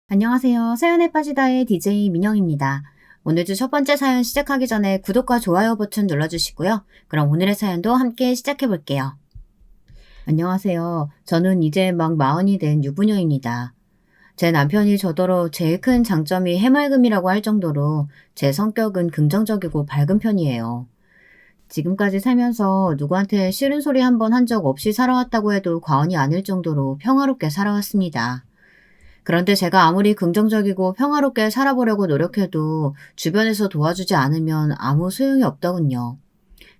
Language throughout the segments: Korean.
안녕하세요. 사연에 빠지다의 DJ 민영입니다. 오늘도 첫 번째 사연 시작하기 전에 구독과 좋아요 버튼 눌러주시고요. 그럼 오늘의 사연도 함께 시작해 볼게요. 안녕하세요. 저는 이제 막 40이 된 유부녀입니다. 제 남편이 저더러 제일 큰 장점이 해맑음이라고 할 정도로 제 성격은 긍정적이고 밝은 편이에요. 지금까지 살면서 누구한테 싫은 소리 한 번 한 적 없이 살아왔다고 해도 과언이 아닐 정도로 평화롭게 살아왔습니다. 그런데 제가 아무리 긍정적이고 평화롭게 살아보려고 노력해도 주변에서 도와주지 않으면 아무 소용이 없더군요.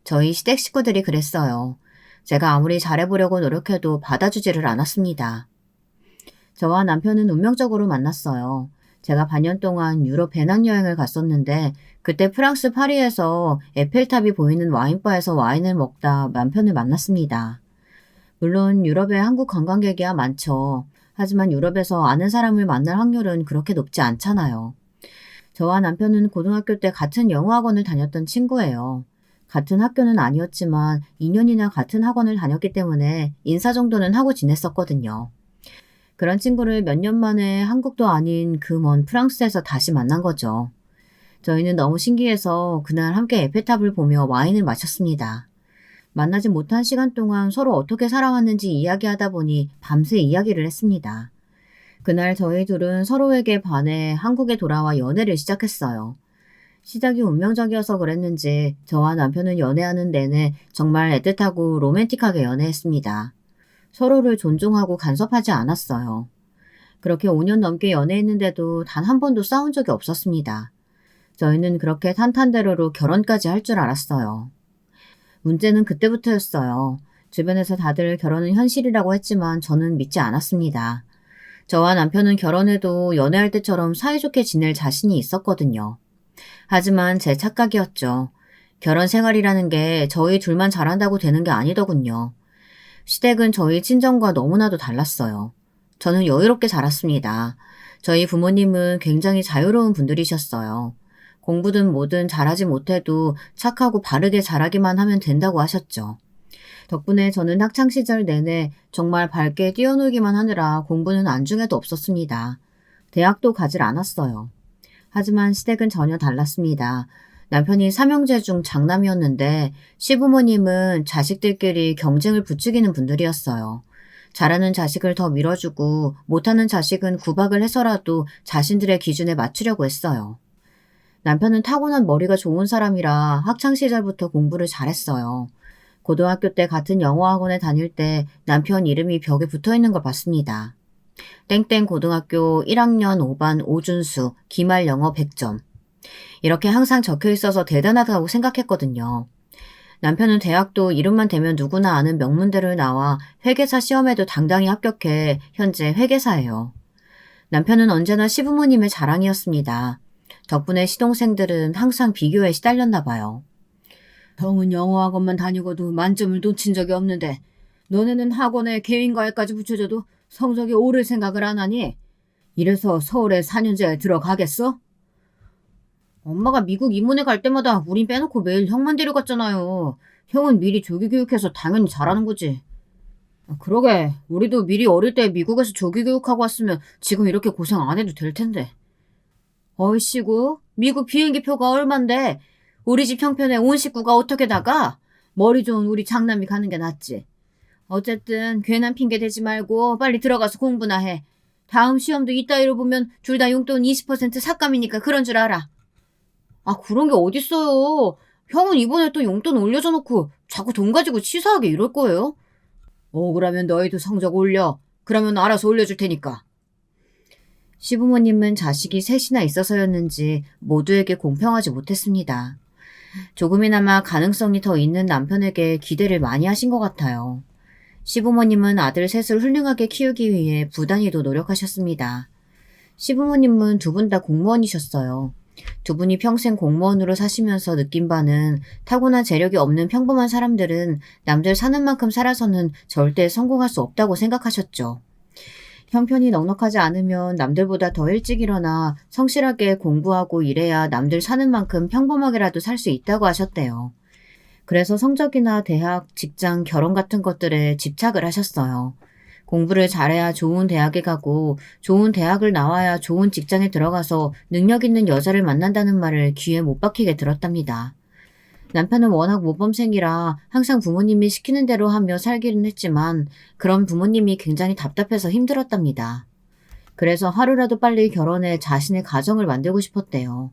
저희 시댁 식구들이 그랬어요. 제가 아무리 잘해보려고 노력해도 받아주지를 않았습니다. 저와 남편은 운명적으로 만났어요. 제가 반년 동안 유럽 배낭여행을 갔었는데 그때 프랑스 파리에서 에펠탑이 보이는 와인바에서 와인을 먹다 남편을 만났습니다. 물론 유럽에 한국 관광객이야 많죠. 하지만 유럽에서 아는 사람을 만날 확률은 그렇게 높지 않잖아요. 저와 남편은 고등학교 때 같은 영어학원을 다녔던 친구예요. 같은 학교는 아니었지만 2년이나 같은 학원을 다녔기 때문에 인사 정도는 하고 지냈었거든요. 그런 친구를 몇 년 만에 한국도 아닌 그 먼 프랑스에서 다시 만난 거죠. 저희는 너무 신기해서 그날 함께 에펠탑을 보며 와인을 마셨습니다. 만나지 못한 시간 동안 서로 어떻게 살아왔는지 이야기하다 보니 밤새 이야기를 했습니다. 그날 저희 둘은 서로에게 반해 한국에 돌아와 연애를 시작했어요. 시작이 운명적이어서 그랬는지 저와 남편은 연애하는 내내 정말 애틋하고 로맨틱하게 연애했습니다. 서로를 존중하고 간섭하지 않았어요. 그렇게 5년 넘게 연애했는데도 단 한 번도 싸운 적이 없었습니다. 저희는 그렇게 탄탄대로로 결혼까지 할 줄 알았어요. 문제는 그때부터였어요. 주변에서 다들 결혼은 현실이라고 했지만 저는 믿지 않았습니다. 저와 남편은 결혼해도 연애할 때처럼 사이좋게 지낼 자신이 있었거든요. 하지만 제 착각이었죠. 결혼 생활이라는 게 저희 둘만 잘한다고 되는 게 아니더군요. 시댁은 저희 친정과 너무나도 달랐어요. 저는 여유롭게 자랐습니다. 저희 부모님은 굉장히 자유로운 분들이셨어요. 공부든 뭐든 잘하지 못해도 착하고 바르게 자라기만 하면 된다고 하셨죠. 덕분에 저는 학창시절 내내 정말 밝게 뛰어놀기만 하느라 공부는 안중에도 없었습니다. 대학도 가질 않았어요. 하지만 시댁은 전혀 달랐습니다. 남편이 삼형제 중 장남이었는데 시부모님은 자식들끼리 경쟁을 부추기는 분들이었어요. 잘하는 자식을 더 밀어주고 못하는 자식은 구박을 해서라도 자신들의 기준에 맞추려고 했어요. 남편은 타고난 머리가 좋은 사람이라 학창시절부터 공부를 잘했어요. 고등학교 때 같은 영어학원에 다닐 때 남편 이름이 벽에 붙어있는 걸 봤습니다. 땡땡 고등학교 1학년 5반 오준수, 기말 영어 100점. 이렇게 항상 적혀 있어서 대단하다고 생각했거든요. 남편은 대학도 이름만 대면 누구나 아는 명문대를 나와 회계사 시험에도 당당히 합격해 현재 회계사예요. 남편은 언제나 시부모님의 자랑이었습니다. 덕분에 시동생들은 항상 비교에 시달렸나 봐요. 형은 영어학원만 다니고도 만점을 놓친 적이 없는데 너네는 학원에 개인과외까지 붙여줘도 성적이 오를 생각을 안 하니? 이래서 서울에 4년제에 들어가겠어? 엄마가 미국 입문에 갈 때마다 우린 빼놓고 매일 형만 데려갔잖아요. 형은 미리 조기교육해서 당연히 잘하는 거지. 그러게 우리도 미리 어릴 때 미국에서 조기교육하고 왔으면 지금 이렇게 고생 안 해도 될 텐데. 얼씨구 미국 비행기표가 얼만데 우리 집 형편에 온 식구가 어떻게 나가? 머리 좋은 우리 장남이 가는 게 낫지. 어쨌든 괜한 핑계 대지 말고 빨리 들어가서 공부나 해. 다음 시험도 이따위로 보면 둘 다 용돈 20% 삭감이니까 그런 줄 알아. 아 그런 게 어딨어요. 형은 이번에 또 용돈 올려줘 놓고 자꾸 돈 가지고 치사하게 이럴 거예요? 그러면 너희도 성적 올려. 그러면 알아서 올려줄 테니까. 시부모님은 자식이 셋이나 있어서였는지 모두에게 공평하지 못했습니다. 조금이나마 가능성이 더 있는 남편에게 기대를 많이 하신 것 같아요. 시부모님은 아들 셋을 훌륭하게 키우기 위해 부단히도 노력하셨습니다. 시부모님은 두 분 다 공무원이셨어요. 두 분이 평생 공무원으로 사시면서 느낀 바는 타고난 재력이 없는 평범한 사람들은 남들 사는 만큼 살아서는 절대 성공할 수 없다고 생각하셨죠. 형편이 넉넉하지 않으면 남들보다 더 일찍 일어나 성실하게 공부하고 일해야 남들 사는 만큼 평범하게라도 살 수 있다고 하셨대요. 그래서 성적이나 대학, 직장, 결혼 같은 것들에 집착을 하셨어요. 공부를 잘해야 좋은 대학에 가고 좋은 대학을 나와야 좋은 직장에 들어가서 능력 있는 여자를 만난다는 말을 귀에 못 박히게 들었답니다. 남편은 워낙 모범생이라 항상 부모님이 시키는 대로 하며 살기는 했지만 그런 부모님이 굉장히 답답해서 힘들었답니다. 그래서 하루라도 빨리 결혼해 자신의 가정을 만들고 싶었대요.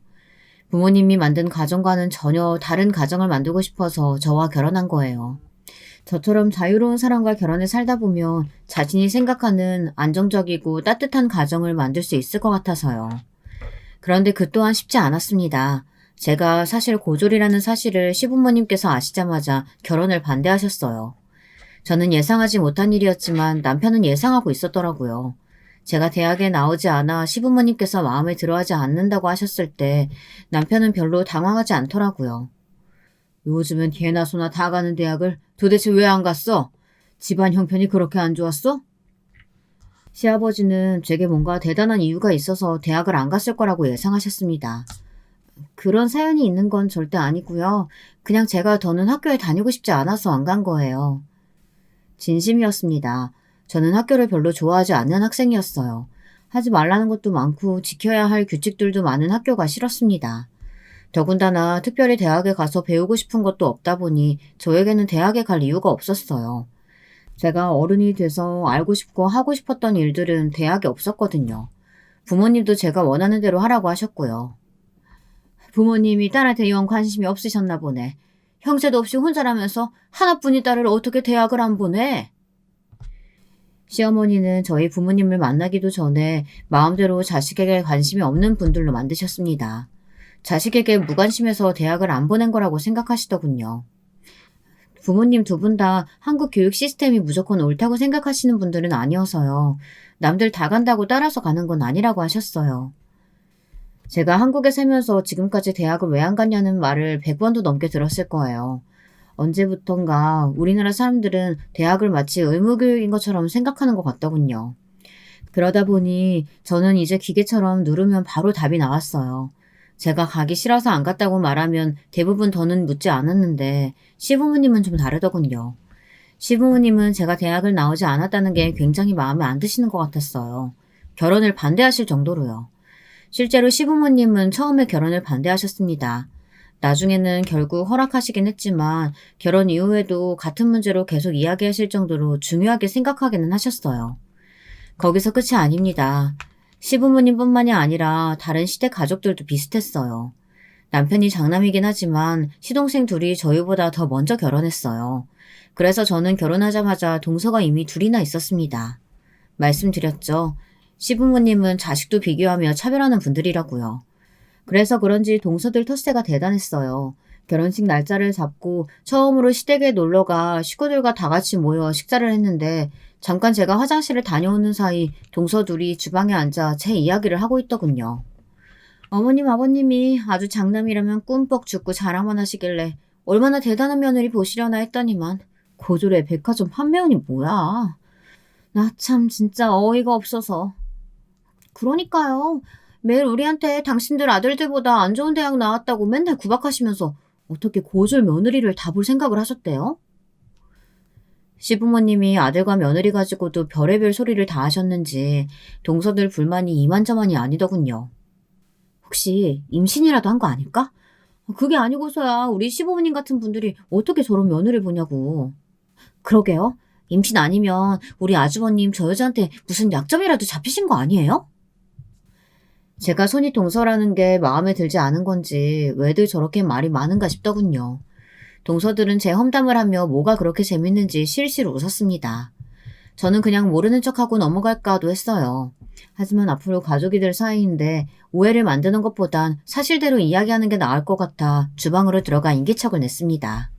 부모님이 만든 가정과는 전혀 다른 가정을 만들고 싶어서 저와 결혼한 거예요. 저처럼 자유로운 사람과 결혼해 살다 보면 자신이 생각하는 안정적이고 따뜻한 가정을 만들 수 있을 것 같아서요. 그런데 그 또한 쉽지 않았습니다. 제가 사실 고졸이라는 사실을 시부모님께서 아시자마자 결혼을 반대하셨어요. 저는 예상하지 못한 일이었지만 남편은 예상하고 있었더라고요. 제가 대학에 나오지 않아 시부모님께서 마음에 들어하지 않는다고 하셨을 때 남편은 별로 당황하지 않더라고요. 요즘은 개나 소나 다 가는 대학을 도대체 왜 안 갔어? 집안 형편이 그렇게 안 좋았어? 시아버지는 제게 뭔가 대단한 이유가 있어서 대학을 안 갔을 거라고 예상하셨습니다. 그런 사연이 있는 건 절대 아니고요. 그냥 제가 더는 학교에 다니고 싶지 않아서 안 간 거예요. 진심이었습니다. 저는 학교를 별로 좋아하지 않는 학생이었어요. 하지 말라는 것도 많고 지켜야 할 규칙들도 많은 학교가 싫었습니다. 더군다나 특별히 대학에 가서 배우고 싶은 것도 없다 보니 저에게는 대학에 갈 이유가 없었어요. 제가 어른이 돼서 알고 싶고 하고 싶었던 일들은 대학에 없었거든요. 부모님도 제가 원하는 대로 하라고 하셨고요. 부모님이 딸한테 영 관심이 없으셨나 보네. 형제도 없이 혼자라면서 하나뿐인 딸을 어떻게 대학을 안 보내? 시어머니는 저희 부모님을 만나기도 전에 마음대로 자식에게 관심이 없는 분들로 만드셨습니다. 자식에게 무관심해서 대학을 안 보낸 거라고 생각하시더군요. 부모님 두 분 다 한국 교육 시스템이 무조건 옳다고 생각하시는 분들은 아니어서요. 남들 다 간다고 따라서 가는 건 아니라고 하셨어요. 제가 한국에 살면서 지금까지 대학을 왜 안 갔냐는 말을 100번도 넘게 들었을 거예요. 언제부턴가 우리나라 사람들은 대학을 마치 의무교육인 것처럼 생각하는 것 같더군요. 그러다 보니 저는 이제 기계처럼 누르면 바로 답이 나왔어요. 제가 가기 싫어서 안 갔다고 말하면 대부분 더는 묻지 않았는데 시부모님은 좀 다르더군요. 시부모님은 제가 대학을 나오지 않았다는 게 굉장히 마음에 안 드시는 것 같았어요. 결혼을 반대하실 정도로요. 실제로 시부모님은 처음에 결혼을 반대하셨습니다. 나중에는 결국 허락하시긴 했지만 결혼 이후에도 같은 문제로 계속 이야기하실 정도로 중요하게 생각하기는 하셨어요. 거기서 끝이 아닙니다. 시부모님뿐만이 아니라 다른 시댁 가족들도 비슷했어요. 남편이 장남이긴 하지만 시동생 둘이 저희보다 더 먼저 결혼했어요. 그래서 저는 결혼하자마자 동서가 이미 둘이나 있었습니다. 말씀드렸죠. 시부모님은 자식도 비교하며 차별하는 분들이라고요. 그래서 그런지 동서들 텃세가 대단했어요. 결혼식 날짜를 잡고 처음으로 시댁에 놀러가 식구들과 다 같이 모여 식사를 했는데 잠깐 제가 화장실을 다녀오는 사이 동서 둘이 주방에 앉아 제 이야기를 하고 있더군요. 어머님 아버님이 아주 장남이라면 꿈뻑 죽고 자랑만 하시길래 얼마나 대단한 며느리 보시려나 했더니만 고졸의 백화점 판매원이 뭐야. 나 참 진짜 어이가 없어서. 그러니까요. 매일 우리한테 당신들 아들들보다 안 좋은 대학 나왔다고 맨날 구박하시면서 어떻게 고졸 며느리를 다 볼 생각을 하셨대요? 시부모님이 아들과 며느리 가지고도 별의별 소리를 다 하셨는지 동서들 불만이 이만저만이 아니더군요. 혹시 임신이라도 한 거 아닐까? 그게 아니고서야 우리 시부모님 같은 분들이 어떻게 저런 며느리를 보냐고. 그러게요. 임신 아니면 우리 아주버님 저 여자한테 무슨 약점이라도 잡히신 거 아니에요? 제가 손이 동서라는 게 마음에 들지 않은 건지 왜들 저렇게 말이 많은가 싶더군요. 동서들은 제 험담을 하며 뭐가 그렇게 재밌는지 실실 웃었습니다. 저는 그냥 모르는 척하고 넘어갈까도 했어요. 하지만 앞으로 가족이 될 사이인데 오해를 만드는 것보단 사실대로 이야기하는 게 나을 것 같아 주방으로 들어가 인기척을 냈습니다.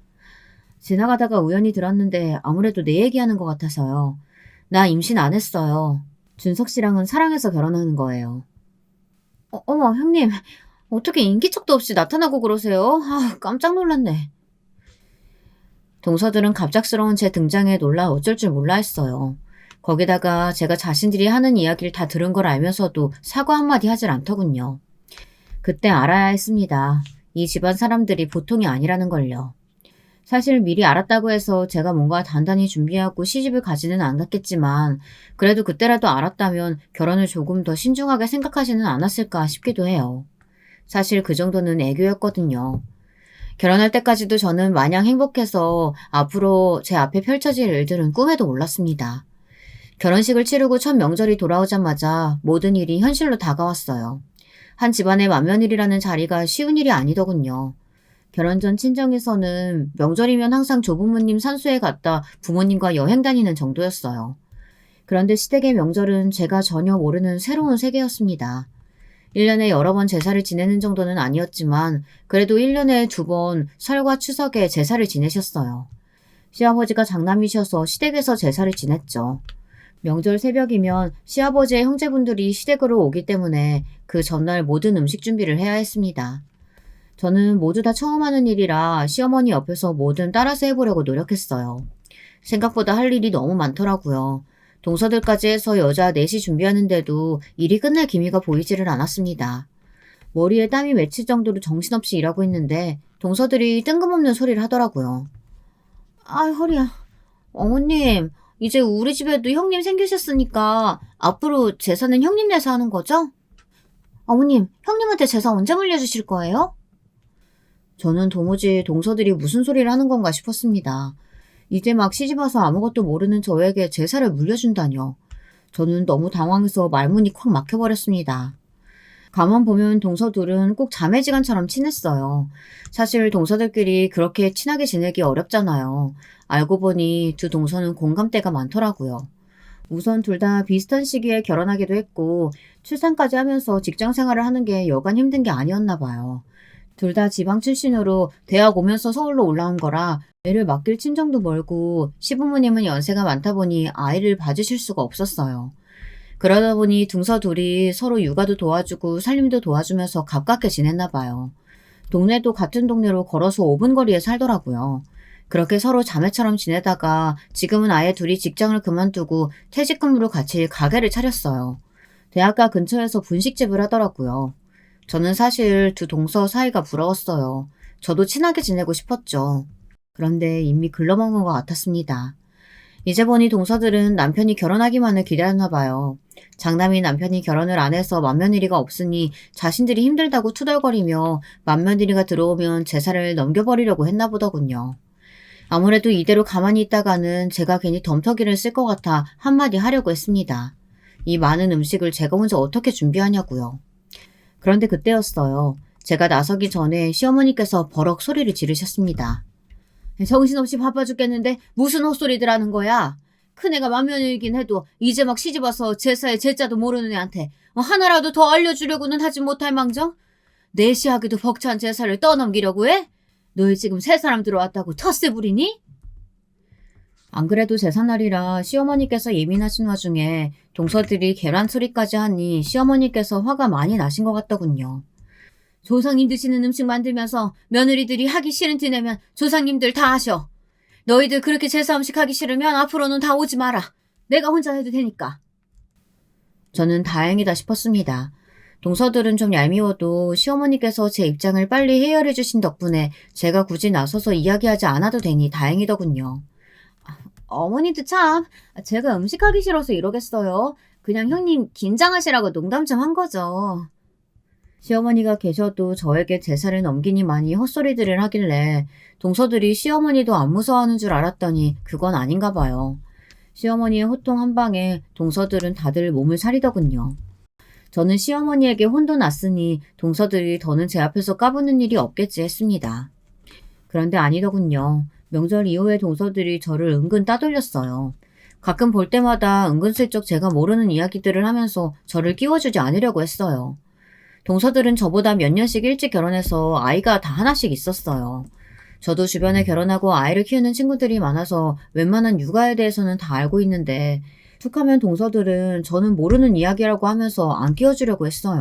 지나가다가 우연히 들었는데 아무래도 내 얘기하는 것 같아서요. 나 임신 안 했어요. 준석 씨랑은 사랑해서 결혼하는 거예요. 어머 형님 어떻게 인기척도 없이 나타나고 그러세요? 아 깜짝 놀랐네. 동서들은 갑작스러운 제 등장에 놀라 어쩔 줄 몰라 했어요. 거기다가 제가 자신들이 하는 이야기를 다 들은 걸 알면서도 사과 한마디 하질 않더군요. 그때 알아야 했습니다. 이 집안 사람들이 보통이 아니라는 걸요. 사실 미리 알았다고 해서 제가 뭔가 단단히 준비하고 시집을 가지는 않았겠지만 그래도 그때라도 알았다면 결혼을 조금 더 신중하게 생각하지는 않았을까 싶기도 해요. 사실 그 정도는 애교였거든요. 결혼할 때까지도 저는 마냥 행복해서 앞으로 제 앞에 펼쳐질 일들은 꿈에도 몰랐습니다. 결혼식을 치르고 첫 명절이 돌아오자마자 모든 일이 현실로 다가왔어요. 한 집안의 맏며느리라는 자리가 쉬운 일이 아니더군요. 결혼 전 친정에서는 명절이면 항상 조부모님 산소에 갔다 부모님과 여행 다니는 정도였어요. 그런데 시댁의 명절은 제가 전혀 모르는 새로운 세계였습니다. 1년에 여러 번 제사를 지내는 정도는 아니었지만 그래도 1년에 2번 설과 추석에 제사를 지내셨어요. 시아버지가 장남이셔서 시댁에서 제사를 지냈죠. 명절 새벽이면 시아버지의 형제분들이 시댁으로 오기 때문에 그 전날 모든 음식 준비를 해야 했습니다. 저는 모두 다 처음 하는 일이라 시어머니 옆에서 뭐든 따라서 해보려고 노력했어요. 생각보다 할 일이 너무 많더라고요. 동서들까지 해서 여자 넷이 준비하는데도 일이 끝날 기미가 보이지를 않았습니다. 머리에 땀이 맺힐 정도로 정신없이 일하고 있는데 동서들이 뜬금없는 소리를 하더라고요. 아, 허리야. 어머님, 이제 우리 집에도 형님 생기셨으니까 앞으로 제사는 형님 내서 하는 거죠? 어머님, 형님한테 제사 언제 물려주실 거예요? 저는 도무지 동서들이 무슨 소리를 하는 건가 싶었습니다. 이제 막 시집와서 아무것도 모르는 저에게 제사를 물려준다뇨. 저는 너무 당황해서 말문이 콱 막혀버렸습니다. 가만 보면 동서둘은 꼭 자매지간처럼 친했어요. 사실 동서들끼리 그렇게 친하게 지내기 어렵잖아요. 알고 보니 두 동서는 공감대가 많더라고요. 우선 둘 다 비슷한 시기에 결혼하기도 했고 출산까지 하면서 직장 생활을 하는 게 여간 힘든 게 아니었나 봐요. 둘 다 지방 출신으로 대학 오면서 서울로 올라온 거라 애를 맡길 친정도 멀고 시부모님은 연세가 많다 보니 아이를 봐주실 수가 없었어요. 그러다 보니 동서 둘이 서로 육아도 도와주고 살림도 도와주면서 가깝게 지냈나 봐요. 동네도 같은 동네로 걸어서 5분 거리에 살더라고요. 그렇게 서로 자매처럼 지내다가 지금은 아예 둘이 직장을 그만두고 퇴직 근무로 같이 가게를 차렸어요. 대학가 근처에서 분식집을 하더라고요. 저는 사실 두 동서 사이가 부러웠어요. 저도 친하게 지내고 싶었죠. 그런데 이미 글러먹은 것 같았습니다. 이제 보니 동서들은 남편이 결혼하기만을 기다렸나 봐요. 장남이 남편이 결혼을 안 해서 맏며느리가 없으니 자신들이 힘들다고 투덜거리며 맏며느리가 들어오면 제사를 넘겨버리려고 했나 보더군요. 아무래도 이대로 가만히 있다가는 제가 괜히 덤터기를 쓸 것 같아 한마디 하려고 했습니다. 이 많은 음식을 제가 혼자 어떻게 준비하냐고요. 그런데 그때였어요. 제가 나서기 전에 시어머니께서 버럭 소리를 지르셨습니다. 정신없이 바빠 죽겠는데 무슨 헛소리들 하는 거야? 큰애가 맏며느리긴 해도 이제 막 시집와서 제사에 제자도 모르는 애한테 하나라도 더 알려주려고는 하지 못할 망정? 넷이 하기도 벅찬 제사를 떠넘기려고 해? 너 지금 새 사람 들어왔다고 텃세 부리니? 안 그래도 제삿날이라 시어머니께서 예민하신 와중에 동서들이 계란 소리까지 하니 시어머니께서 화가 많이 나신 것 같더군요. 조상님 드시는 음식 만들면서 며느리들이 하기 싫은 티 내면 조상님들 다 하셔. 너희들 그렇게 제사 음식 하기 싫으면 앞으로는 다 오지 마라. 내가 혼자 해도 되니까. 저는 다행이다 싶었습니다. 동서들은 좀 얄미워도 시어머니께서 제 입장을 빨리 해결해 주신 덕분에 제가 굳이 나서서 이야기하지 않아도 되니 다행이더군요. 어머니도 참 제가 음식하기 싫어서 이러겠어요. 그냥 형님 긴장하시라고 농담 좀 한 거죠. 시어머니가 계셔도 저에게 제사를 넘기니많이 헛소리들을 하길래 동서들이 시어머니도 안 무서워하는 줄 알았더니 그건 아닌가 봐요. 시어머니의 호통 한 방에 동서들은 다들 몸을 사리더군요. 저는 시어머니에게 혼도 났으니 동서들이 더는 제 앞에서 까부는 일이 없겠지 했습니다. 그런데 아니더군요. 명절 이후에 동서들이 저를 은근 따돌렸어요. 가끔 볼 때마다 은근슬쩍 제가 모르는 이야기들을 하면서 저를 끼워주지 않으려고 했어요. 동서들은 저보다 몇 년씩 일찍 결혼해서 아이가 다 하나씩 있었어요. 저도 주변에 결혼하고 아이를 키우는 친구들이 많아서 웬만한 육아에 대해서는 다 알고 있는데 툭하면 동서들은 저는 모르는 이야기라고 하면서 안 끼워주려고 했어요.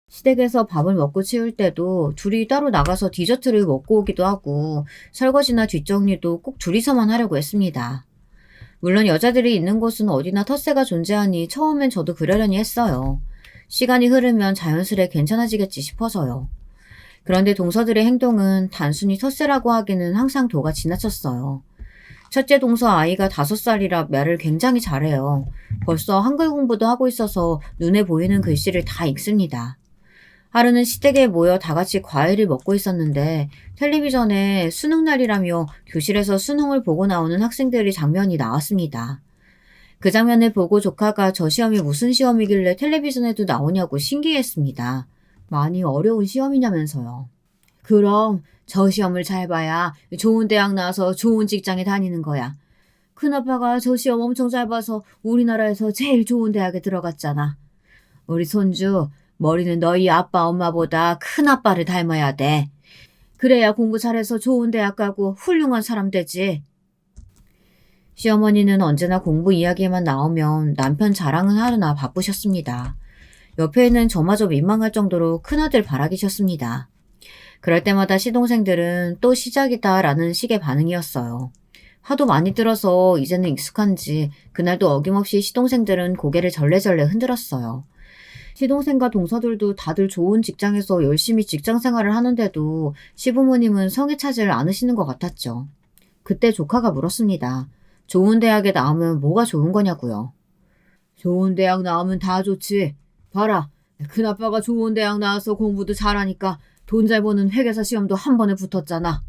시댁에서 밥을 먹고 치울 때도 둘이 따로 나가서 디저트를 먹고 오기도 하고 설거지나 뒷정리도 꼭 둘이서만 하려고 했습니다. 물론 여자들이 있는 곳은 어디나 텃세가 존재하니 처음엔 저도 그러려니 했어요. 시간이 흐르면 자연스레 괜찮아지겠지 싶어서요. 그런데 동서들의 행동은 단순히 텃세라고 하기는 항상 도가 지나쳤어요. 첫째 동서 아이가 5살이라 말을 굉장히 잘해요. 벌써 한글 공부도 하고 있어서 눈에 보이는 글씨를 다 읽습니다. 하루는 시댁에 모여 다 같이 과일을 먹고 있었는데 텔레비전에 수능날이라며 교실에서 수능을 보고 나오는 학생들의 장면이 나왔습니다. 그 장면을 보고 조카가 저 시험이 무슨 시험이길래 텔레비전에도 나오냐고 신기했습니다. 많이 어려운 시험이냐면서요. 그럼 저 시험을 잘 봐야 좋은 대학 나와서 좋은 직장에 다니는 거야. 큰아빠가 저 시험 엄청 잘 봐서 우리나라에서 제일 좋은 대학에 들어갔잖아. 우리 손주, 머리는 너희 아빠 엄마보다 큰아빠를 닮아야 돼. 그래야 공부 잘해서 좋은 대학 가고 훌륭한 사람 되지. 시어머니는 언제나 공부 이야기만 나오면 남편 자랑은 하느라 바쁘셨습니다. 옆에는 저마저 민망할 정도로 큰아들 바라기셨습니다. 그럴 때마다 시동생들은 또 시작이다라는 식의 반응이었어요. 하도 많이 들어서 이제는 익숙한지 그날도 어김없이 시동생들은 고개를 절레절레 흔들었어요. 시동생과 동서들도 다들 좋은 직장에서 열심히 직장 생활을 하는데도 시부모님은 성에 차질 않으시는 것 같았죠. 그때 조카가 물었습니다. 좋은 대학에 나오면 뭐가 좋은 거냐고요. 좋은 대학 나오면 다 좋지. 봐라, 큰아빠가 좋은 대학 나와서 공부도 잘하니까 돈 잘 버는 회계사 시험도 한 번에 붙었잖아.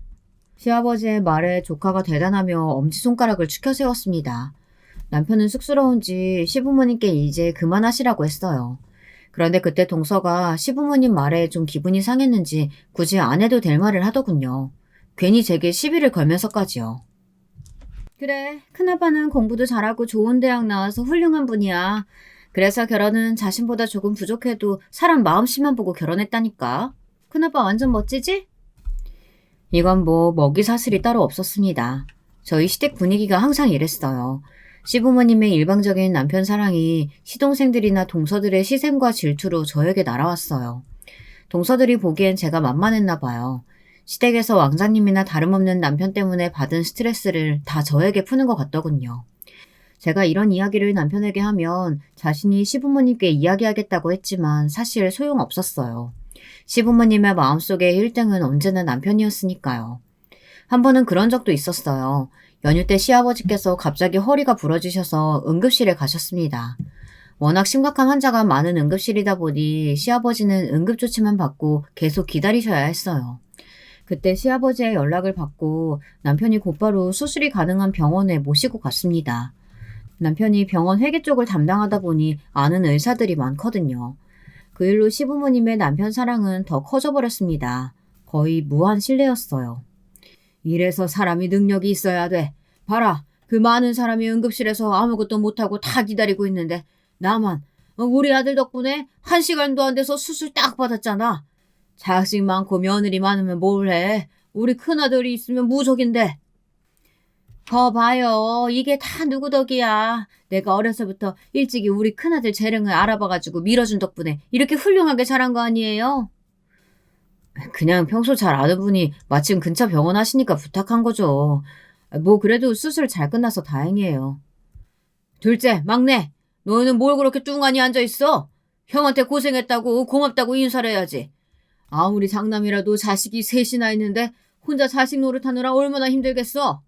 시아버지의 말에 조카가 대단하며 엄지손가락을 축혀 세웠습니다. 남편은 쑥스러운지 시부모님께 이제 그만하시라고 했어요. 그런데 그때 동서가 시부모님 말에 좀 기분이 상했는지 굳이 안 해도 될 말을 하더군요. 괜히 제게 시비를 걸면서까지요. 그래, 큰아빠는 공부도 잘하고 좋은 대학 나와서 훌륭한 분이야. 그래서 결혼은 자신보다 조금 부족해도 사람 마음씨만 보고 결혼했다니까. 큰아빠 완전 멋지지? 이건 뭐 먹이 사슬이 따로 없었습니다. 저희 시댁 분위기가 항상 이랬어요. 시부모님의 일방적인 남편 사랑이 시동생들이나 동서들의 시샘과 질투로 저에게 날아왔어요. 동서들이 보기엔 제가 만만했나 봐요. 시댁에서 왕자님이나 다름없는 남편 때문에 받은 스트레스를 다 저에게 푸는 것 같더군요. 제가 이런 이야기를 남편에게 하면 자신이 시부모님께 이야기하겠다고 했지만 사실 소용없었어요. 시부모님의 마음속에 1등은 언제나 남편이었으니까요. 한 번은 그런 적도 있었어요. 연휴 때 시아버지께서 갑자기 허리가 부러지셔서 응급실에 가셨습니다. 워낙 심각한 환자가 많은 응급실이다 보니 시아버지는 응급조치만 받고 계속 기다리셔야 했어요. 그때 시아버지의 연락을 받고 남편이 곧바로 수술이 가능한 병원에 모시고 갔습니다. 남편이 병원 회계 쪽을 담당하다 보니 아는 의사들이 많거든요. 그 일로 시부모님의 남편 사랑은 더 커져버렸습니다. 거의 무한 신뢰였어요. 이래서 사람이 능력이 있어야 돼. 봐라, 그 많은 사람이 응급실에서 아무것도 못하고 다 기다리고 있는데 나만 우리 아들 덕분에 1시간도 안 돼서 수술 딱 받았잖아. 자식 많고 며느리 많으면 뭘 해. 우리 큰아들이 있으면 무적인데. 거 봐요. 이게 다 누구 덕이야. 내가 어려서부터 일찍이 우리 큰아들 재능을 알아봐가지고 밀어준 덕분에 이렇게 훌륭하게 자란 거 아니에요? 그냥 평소 잘 아는 분이 마침 근처 병원 하시니까 부탁한 거죠. 뭐 그래도 수술 잘 끝나서 다행이에요. 둘째, 막내. 너희는 뭘 그렇게 뚱하니 앉아있어? 형한테 고생했다고 고맙다고 인사를 해야지. 아무리 장남이라도 자식이 셋이나 있는데 혼자 자식 노릇하느라 얼마나 힘들겠어?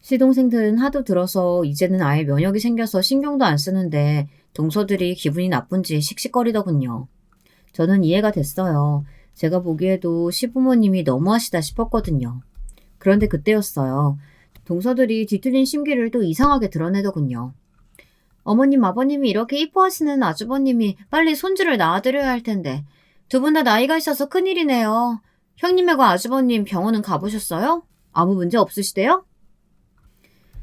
시동생들은 하도 들어서 이제는 아예 면역이 생겨서 신경도 안 쓰는데 동서들이 기분이 나쁜지 씩씩거리더군요. 저는 이해가 됐어요. 제가 보기에도 시부모님이 너무하시다 싶었거든요. 그런데 그때였어요. 동서들이 뒤틀린 심기를 또 이상하게 드러내더군요. 어머님, 아버님이 이렇게 이뻐하시는 아주버님이 빨리 손주를 낳아드려야 할 텐데 두 분 다 나이가 있어서 큰일이네요. 형님하고 아주버님 병원은 가보셨어요? 아무 문제 없으시대요?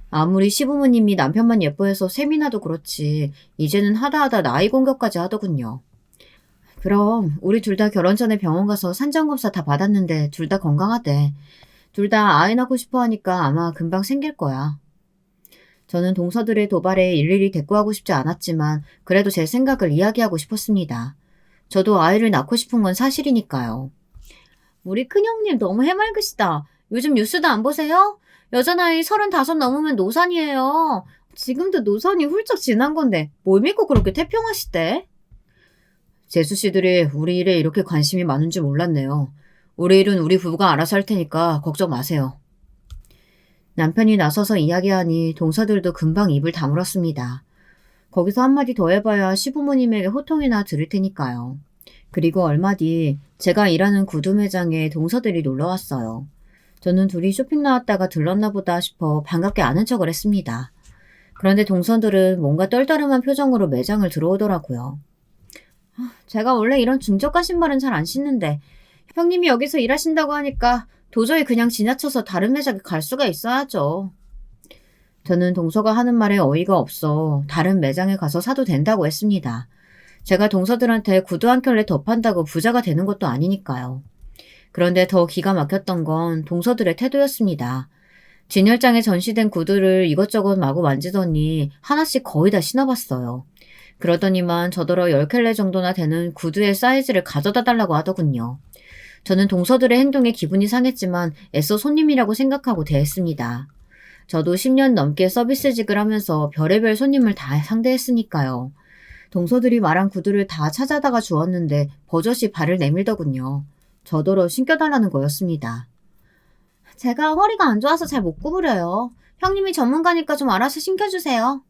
아무리 시부모님이 남편만 예뻐해서 세미나도 그렇지 이제는 하다하다 나이 공격까지 하더군요. 그럼 우리 둘 다 결혼 전에 병원 가서 산전검사 다 받았는데 둘 다 건강하대. 둘 다 아이 낳고 싶어 하니까 아마 금방 생길 거야. 저는 동서들의 도발에 일일이 대꾸하고 싶지 않았지만 그래도 제 생각을 이야기하고 싶었습니다. 저도 아이를 낳고 싶은 건 사실이니까요. 우리 큰형님 너무 해맑으시다. 요즘 뉴스도 안 보세요? 여자나이 35 넘으면 노산이에요. 지금도 노산이 훌쩍 지난 건데 뭘 믿고 그렇게 태평하시대? 재수 씨들이 우리 일에 이렇게 관심이 많은 줄 몰랐네요. 우리 일은 우리 부부가 알아서 할 테니까 걱정 마세요. 남편이 나서서 이야기하니 동서들도 금방 입을 다물었습니다. 거기서 한마디 더 해봐야 시부모님에게 호통이나 들을 테니까요. 그리고 얼마 뒤 제가 일하는 구두 매장에 동서들이 놀러 왔어요. 저는 둘이 쇼핑 나왔다가 들렀나 보다 싶어 반갑게 아는 척을 했습니다. 그런데 동서들은 뭔가 떨떠름한 표정으로 매장을 들어오더라고요. 제가 원래 이런 중저가 신발은 잘 안 신는데 형님이 여기서 일하신다고 하니까 도저히 그냥 지나쳐서 다른 매장에 갈 수가 있어야죠. 저는 동서가 하는 말에 어이가 없어 다른 매장에 가서 사도 된다고 했습니다. 제가 동서들한테 구두 한 켤레 더 판다고 부자가 되는 것도 아니니까요. 그런데 더 기가 막혔던 건 동서들의 태도였습니다. 진열장에 전시된 구두를 이것저것 마구 만지더니 하나씩 거의 다 신어봤어요. 그러더니만 저더러 10켤레 정도나 되는 구두의 사이즈를 가져다 달라고 하더군요. 저는 동서들의 행동에 기분이 상했지만 애써 손님이라고 생각하고 대했습니다. 저도 10년 넘게 서비스직을 하면서 별의별 손님을 다 상대했으니까요. 동서들이 말한 구두를 다 찾아다가 주었는데 버젓이 발을 내밀더군요. 저더러 신겨달라는 거였습니다. 제가 허리가 안 좋아서 잘 못 구부려요. 형님이 전문가니까 좀 알아서 신겨주세요.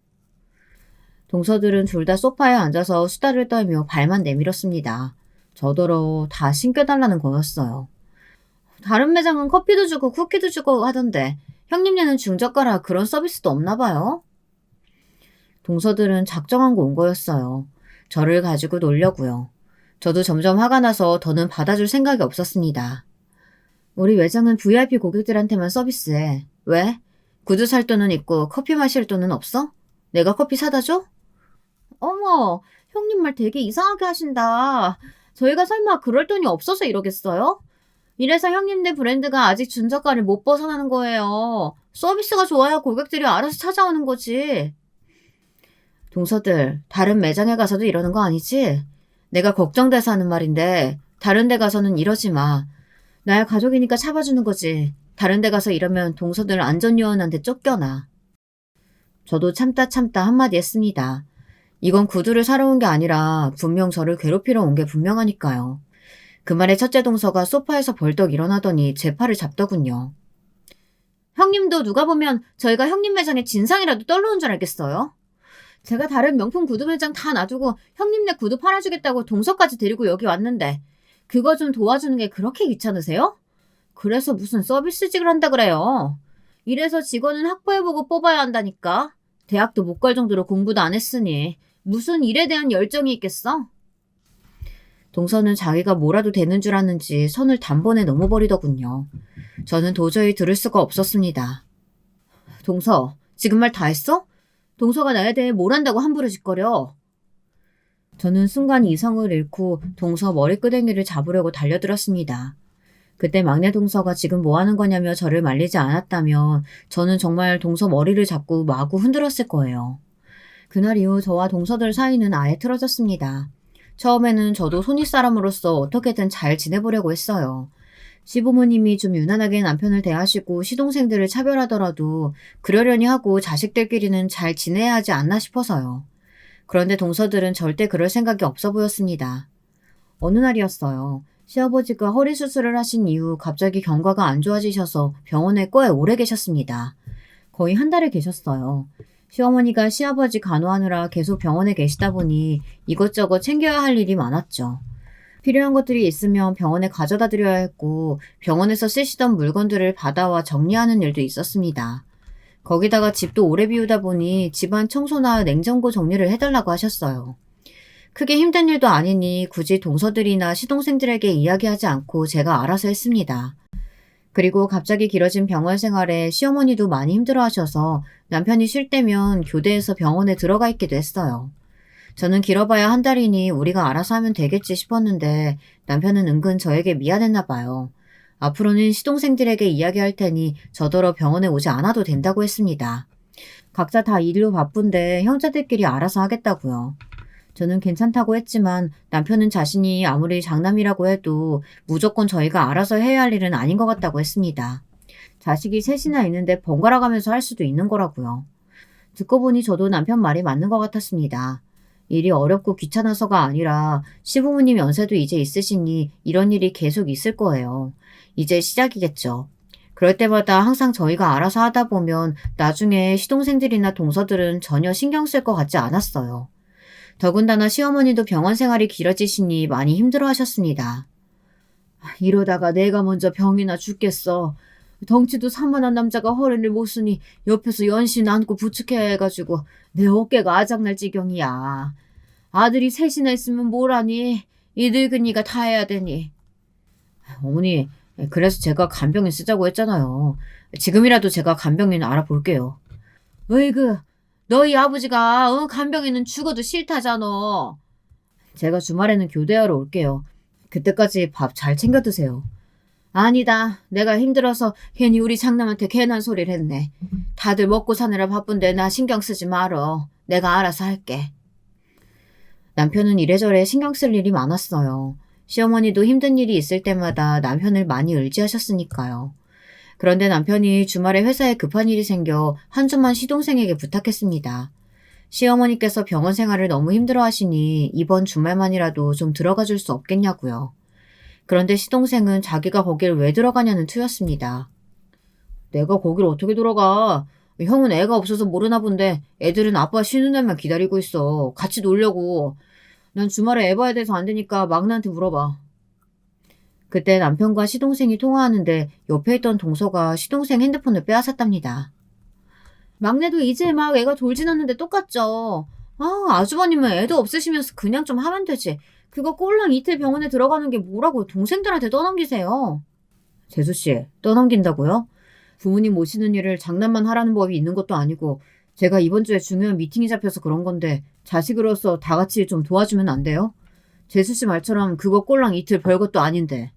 동서들은 둘 다 소파에 앉아서 수다를 떨며 발만 내밀었습니다. 저더러 다 신겨달라는 거였어요. 다른 매장은 커피도 주고 쿠키도 주고 하던데 형님네는 중저가라 그런 서비스도 없나 봐요? 동서들은 작정한 거 온 거였어요. 저를 가지고 놀려고요. 저도 점점 화가 나서 더는 받아줄 생각이 없었습니다. 우리 매장은 VIP 고객들한테만 서비스해. 왜? 구두 살 돈은 있고 커피 마실 돈은 없어? 내가 커피 사다 줘? 어머, 형님 말 되게 이상하게 하신다. 저희가 설마 그럴 돈이 없어서 이러겠어요? 이래서 형님들 브랜드가 아직 준저가를 못 벗어나는 거예요. 서비스가 좋아야 고객들이 알아서 찾아오는 거지. 동서들, 다른 매장에 가서도 이러는 거 아니지? 내가 걱정돼서 하는 말인데 다른 데 가서는 이러지 마. 나야 가족이니까 참아주는 거지. 다른 데 가서 이러면 동서들 안전요원한테 쫓겨나. 저도 참다 한마디 했습니다. 이건 구두를 사러 온 게 아니라 분명 저를 괴롭히러 온 게 분명하니까요. 그 말에 첫째 동서가 소파에서 벌떡 일어나더니 제 팔을 잡더군요. 형님도 누가 보면 저희가 형님 매장에 진상이라도 떨러온 줄 알겠어요? 제가 다른 명품 구두 매장 다 놔두고 형님네 구두 팔아주겠다고 동서까지 데리고 여기 왔는데 그거 좀 도와주는 게 그렇게 귀찮으세요? 그래서 무슨 서비스직을 한다 그래요. 이래서 직원은 확보해보고 뽑아야 한다니까. 대학도 못 갈 정도로 공부도 안 했으니 무슨 일에 대한 열정이 있겠어? 동서는 자기가 뭐라도 되는 줄 아는지 선을 단번에 넘어버리더군요. 저는 도저히 들을 수가 없었습니다. 동서, 지금 말 다 했어? 동서가 나에 대해 뭘 안다고 함부로 짓거려. 저는 순간 이성을 잃고 동서 머리끄댕이를 잡으려고 달려들었습니다. 그때 막내 동서가 지금 뭐 하는 거냐며 저를 말리지 않았다면 저는 정말 동서 머리를 잡고 마구 흔들었을 거예요. 그날 이후 저와 동서들 사이는 아예 틀어졌습니다. 처음에는 저도 손윗사람으로서 어떻게든 잘 지내보려고 했어요. 시부모님이 좀 유난하게 남편을 대하시고 시동생들을 차별하더라도 그러려니 하고 자식들끼리는 잘 지내야 하지 않나 싶어서요. 그런데 동서들은 절대 그럴 생각이 없어 보였습니다. 어느 날이었어요. 시아버지가 허리 수술을 하신 이후 갑자기 경과가 안 좋아지셔서 병원에 꽤 오래 계셨습니다. 거의 한 달을 계셨어요. 시어머니가 시아버지 간호하느라 계속 병원에 계시다 보니 이것저것 챙겨야 할 일이 많았죠. 필요한 것들이 있으면 병원에 가져다 드려야 했고 병원에서 쓰시던 물건들을 받아와 정리하는 일도 있었습니다. 거기다가 집도 오래 비우다 보니 집안 청소나 냉장고 정리를 해달라고 하셨어요. 크게 힘든 일도 아니니 굳이 동서들이나 시동생들에게 이야기하지 않고 제가 알아서 했습니다. 그리고 갑자기 길어진 병원 생활에 시어머니도 많이 힘들어하셔서 남편이 쉴 때면 교대에서 병원에 들어가 있기도 했어요. 저는 길어봐야 한 달이니 우리가 알아서 하면 되겠지 싶었는데 남편은 은근 저에게 미안했나 봐요. 앞으로는 시동생들에게 이야기할 테니 저더러 병원에 오지 않아도 된다고 했습니다. 각자 다 일로 바쁜데 형제들끼리 알아서 하겠다고요. 저는 괜찮다고 했지만 남편은 자신이 아무리 장남이라고 해도 무조건 저희가 알아서 해야 할 일은 아닌 것 같다고 했습니다. 자식이 셋이나 있는데 번갈아 가면서 할 수도 있는 거라고요. 듣고 보니 저도 남편 말이 맞는 것 같았습니다. 일이 어렵고 귀찮아서가 아니라 시부모님 연세도 이제 있으시니 이런 일이 계속 있을 거예요. 이제 시작이겠죠. 그럴 때마다 항상 저희가 알아서 하다 보면 나중에 시동생들이나 동서들은 전혀 신경 쓸 것 같지 않았어요. 더군다나 시어머니도 병원 생활이 길어지시니 많이 힘들어 하셨습니다. 이러다가 내가 먼저 병이나 죽겠어. 덩치도 산만한 남자가 허리를 못 쓰니 옆에서 연신 안고 부축해 해가지고 내 어깨가 아작날 지경이야. 아들이 셋이나 있으면 뭐라니. 이 늙은이가 다 해야 되니. 어머니, 그래서 제가 간병인 쓰자고 했잖아요. 지금이라도 제가 간병인 알아볼게요. 으이그, 너희 아버지가 간병인은 죽어도 싫다잖아. 제가 주말에는 교대하러 올게요. 그때까지 밥 잘 챙겨 드세요. 아니다. 내가 힘들어서 괜히 우리 장남한테 괜한 소리를 했네. 다들 먹고 사느라 바쁜데 나 신경 쓰지 말어. 내가 알아서 할게. 남편은 이래저래 신경 쓸 일이 많았어요. 시어머니도 힘든 일이 있을 때마다 남편을 많이 의지하셨으니까요. 그런데 남편이 주말에 회사에 급한 일이 생겨 한 주만 시동생에게 부탁했습니다. 시어머니께서 병원 생활을 너무 힘들어 하시니 이번 주말만이라도 좀 들어가 줄 수 없겠냐고요. 그런데 시동생은 자기가 거길 왜 들어가냐는 투였습니다. 내가 거길 어떻게 들어가? 형은 애가 없어서 모르나 본데 애들은 아빠 쉬는 날만 기다리고 있어. 같이 놀려고. 난 주말에 애 봐야 돼서 안 되니까 막내한테 물어봐. 그때 남편과 시동생이 통화하는데 옆에 있던 동서가 시동생 핸드폰을 빼앗았답니다. 막내도 이제 막 애가 돌지났는데 똑같죠. 아주버님은 애도 없으시면서 그냥 좀 하면 되지. 그거 꼴랑 이틀 병원에 들어가는 게 뭐라고 동생들한테 떠넘기세요. 재수씨, 떠넘긴다고요? 부모님 모시는 일을 장난만 하라는 법이 있는 것도 아니고 제가 이번 주에 중요한 미팅이 잡혀서 그런 건데 자식으로서 다 같이 좀 도와주면 안 돼요? 재수씨 말처럼 그거 꼴랑 이틀 별것도 아닌데.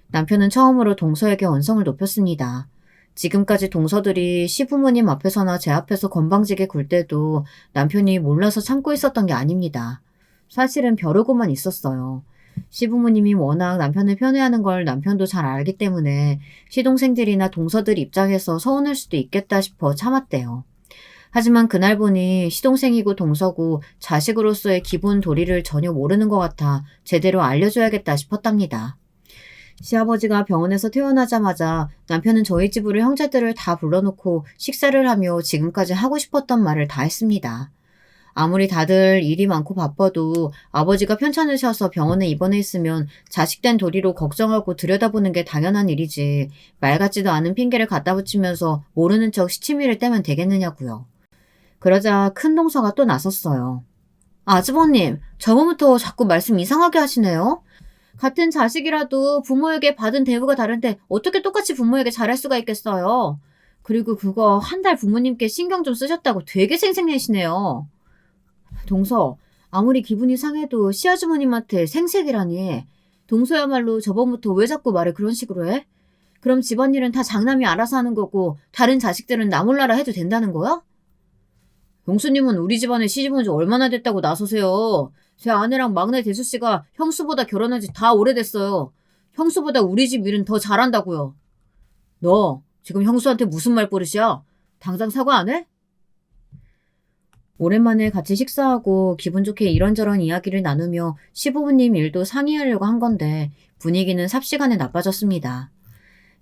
남편은 처음으로 동서에게 언성을 높였습니다. 지금까지 동서들이 시부모님 앞에서나 제 앞에서 건방지게 굴 때도 남편이 몰라서 참고 있었던 게 아닙니다. 사실은 벼르고만 있었어요. 시부모님이 워낙 남편을 편애하는 걸 남편도 잘 알기 때문에 시동생들이나 동서들 입장에서 서운할 수도 있겠다 싶어 참았대요. 하지만 그날 보니 시동생이고 동서고 자식으로서의 기본 도리를 전혀 모르는 것 같아 제대로 알려줘야겠다 싶었답니다. 시아버지가 병원에서 퇴원하자마자 남편은 저희 집으로 형제들을 다 불러놓고 식사를 하며 지금까지 하고 싶었던 말을 다 했습니다. 아무리 다들 일이 많고 바빠도 아버지가 편찮으셔서 병원에 입원해 있으면 자식된 도리로 걱정하고 들여다보는 게 당연한 일이지 말 같지도 않은 핑계를 갖다 붙이면서 모르는 척 시치미를 떼면 되겠느냐고요. 그러자 큰 동서가 또 나섰어요. 아주버님, 저번부터 자꾸 말씀 이상하게 하시네요. 같은 자식이라도 부모에게 받은 대우가 다른데 어떻게 똑같이 부모에게 잘할 수가 있겠어요. 그리고 그거 한 달 부모님께 신경 좀 쓰셨다고 되게 생색내시네요. 동서, 아무리 기분이 상해도 시아주머님한테 생색이라니. 동서야말로 저번부터 왜 자꾸 말을 그런 식으로 해? 그럼 집안일은 다 장남이 알아서 하는 거고 다른 자식들은 나 몰라라 해도 된다는 거야? 용수님은 우리 집안에 시집 온 지 얼마나 됐다고 나서세요. 제 아내랑 막내 대수씨가 형수보다 결혼한 지 다 오래됐어요. 형수보다 우리 집 일은 더 잘한다고요. 너 지금 형수한테 무슨 말버릇이야? 당장 사과 안 해? 오랜만에 같이 식사하고 기분 좋게 이런저런 이야기를 나누며 시부모님 일도 상의하려고 한 건데 분위기는 삽시간에 나빠졌습니다.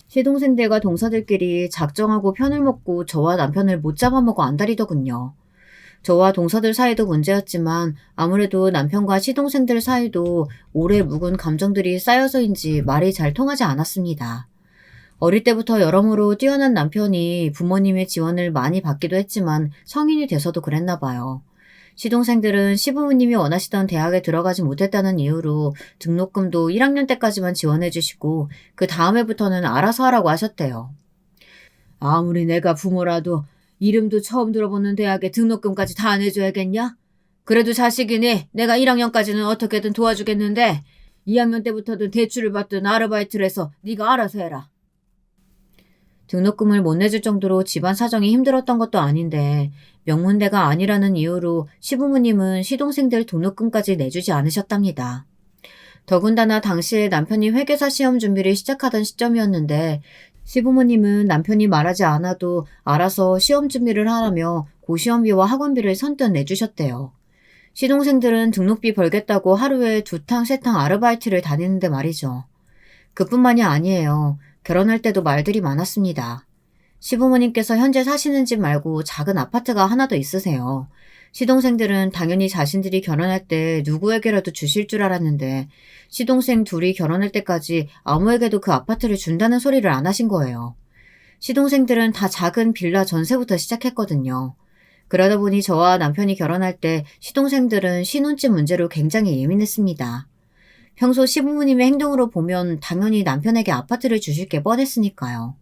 시동생들과 동서들끼리 작정하고 편을 먹고 저와 남편을 못 잡아먹어 안달이더군요. 저와 동서들 사이도 문제였지만 아무래도 남편과 시동생들 사이도 오래 묵은 감정들이 쌓여서인지 말이 잘 통하지 않았습니다. 어릴 때부터 여러모로 뛰어난 남편이 부모님의 지원을 많이 받기도 했지만 성인이 돼서도 그랬나 봐요. 시동생들은 시부모님이 원하시던 대학에 들어가지 못했다는 이유로 등록금도 1학년 때까지만 지원해 주시고 그 다음 해부터는 알아서 하라고 하셨대요. 아무리 내가 부모라도 이름도 처음 들어보는 대학에 등록금까지 다 내줘야겠냐? 그래도 자식이니 내가 1학년까지는 어떻게든 도와주겠는데 2학년 때부터든 대출을 받든 아르바이트를 해서 네가 알아서 해라. 등록금을 못 내줄 정도로 집안 사정이 힘들었던 것도 아닌데 명문대가 아니라는 이유로 시부모님은 시동생들 등록금까지 내주지 않으셨답니다. 더군다나 당시에 남편이 회계사 시험 준비를 시작하던 시점이었는데 시부모님은 남편이 말하지 않아도 알아서 시험 준비를 하라며 고시험비와 학원비를 선뜻 내주셨대요. 시동생들은 등록비 벌겠다고 하루에 2탕, 3탕 아르바이트를 다니는데 말이죠. 그뿐만이 아니에요. 결혼할 때도 말들이 많았습니다. 시부모님께서 현재 사시는 집 말고 작은 아파트가 하나 더 있으세요. 시동생들은 당연히 자신들이 결혼할 때 누구에게라도 주실 줄 알았는데 시동생 둘이 결혼할 때까지 아무에게도 그 아파트를 준다는 소리를 안 하신 거예요. 시동생들은 다 작은 빌라 전세부터 시작했거든요. 그러다 보니 저와 남편이 결혼할 때 시동생들은 신혼집 문제로 굉장히 예민했습니다. 평소 시부모님의 행동으로 보면 당연히 남편에게 아파트를 주실 게 뻔했으니까요.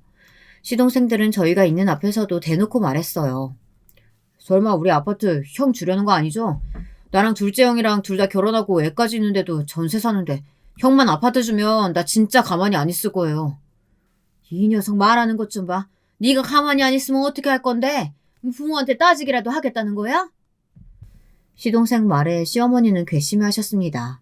시동생들은 저희가 있는 앞에서도 대놓고 말했어요. 설마 우리 아파트 형 주려는 거 아니죠? 나랑 둘째 형이랑 둘 다 결혼하고 애까지 있는데도 전세 사는데 형만 아파트 주면 나 진짜 가만히 안 있을 거예요. 이 녀석 말하는 것 좀 봐. 네가 가만히 안 있으면 어떻게 할 건데? 부모한테 따지기라도 하겠다는 거야? 시동생 말에 시어머니는 괘씸해하셨습니다.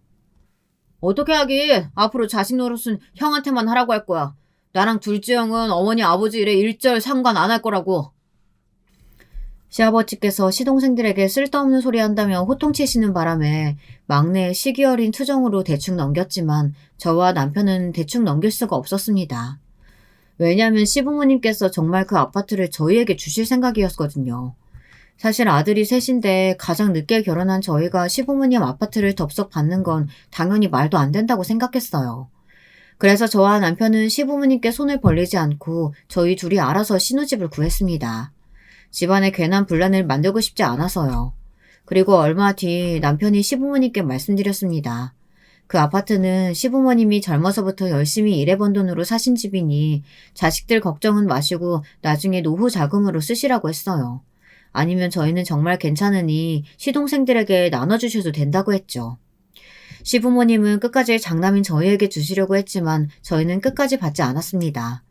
어떻게 하긴 앞으로 자식 노릇은 형한테만 하라고 할 거야. 나랑 둘째 형은 어머니 아버지 일에 일절 상관 안 할 거라고. 시아버지께서 시동생들에게 쓸데없는 소리 한다며 호통치시는 바람에 막내 시기 어린 투정으로 대충 넘겼지만 저와 남편은 대충 넘길 수가 없었습니다. 왜냐하면 시부모님께서 정말 그 아파트를 저희에게 주실 생각이었거든요. 사실 아들이 셋인데 가장 늦게 결혼한 저희가 시부모님 아파트를 덥석 받는 건 당연히 말도 안 된다고 생각했어요. 그래서 저와 남편은 시부모님께 손을 벌리지 않고 저희 둘이 알아서 신혼집을 구했습니다. 집안에 괜한 분란을 만들고 싶지 않아서요. 그리고 얼마 뒤 남편이 시부모님께 말씀드렸습니다. 그 아파트는 시부모님이 젊어서부터 열심히 일해본 돈으로 사신 집이니 자식들 걱정은 마시고 나중에 노후 자금으로 쓰시라고 했어요. 아니면 저희는 정말 괜찮으니 시동생들에게 나눠주셔도 된다고 했죠. 시부모님은 끝까지 장남인 저희에게 주시려고 했지만 저희는 끝까지 받지 않았습니다.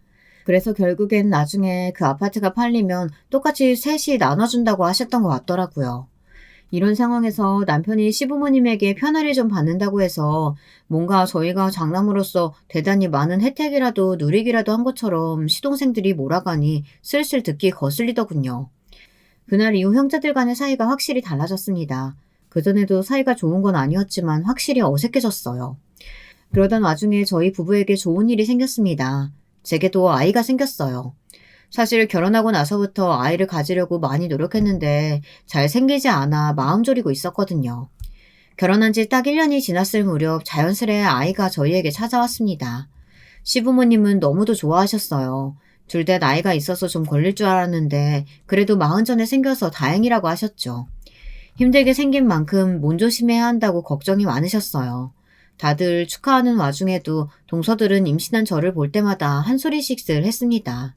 그래서 결국엔 나중에 그 아파트가 팔리면 똑같이 셋이 나눠준다고 하셨던 것 같더라고요. 이런 상황에서 남편이 시부모님에게 편의를 좀 받는다고 해서 뭔가 저희가 장남으로서 대단히 많은 혜택이라도 누리기라도 한 것처럼 시동생들이 몰아가니 슬슬 듣기 거슬리더군요. 그날 이후 형제들 간의 사이가 확실히 달라졌습니다. 그전에도 사이가 좋은 건 아니었지만 확실히 어색해졌어요. 그러던 와중에 저희 부부에게 좋은 일이 생겼습니다. 제게도 아이가 생겼어요. 사실 결혼하고 나서부터 아이를 가지려고 많이 노력했는데 잘 생기지 않아 마음 졸이고 있었거든요. 결혼한 지 딱 1년이 지났을 무렵 자연스레 아이가 저희에게 찾아왔습니다. 시부모님은 너무도 좋아하셨어요. 둘 다 나이가 있어서 좀 걸릴 줄 알았는데 그래도 40 전에 생겨서 다행이라고 하셨죠. 힘들게 생긴 만큼 몸조심해야 한다고 걱정이 많으셨어요. 다들 축하하는 와중에도 동서들은 임신한 저를 볼 때마다 한 소리씩들 했습니다.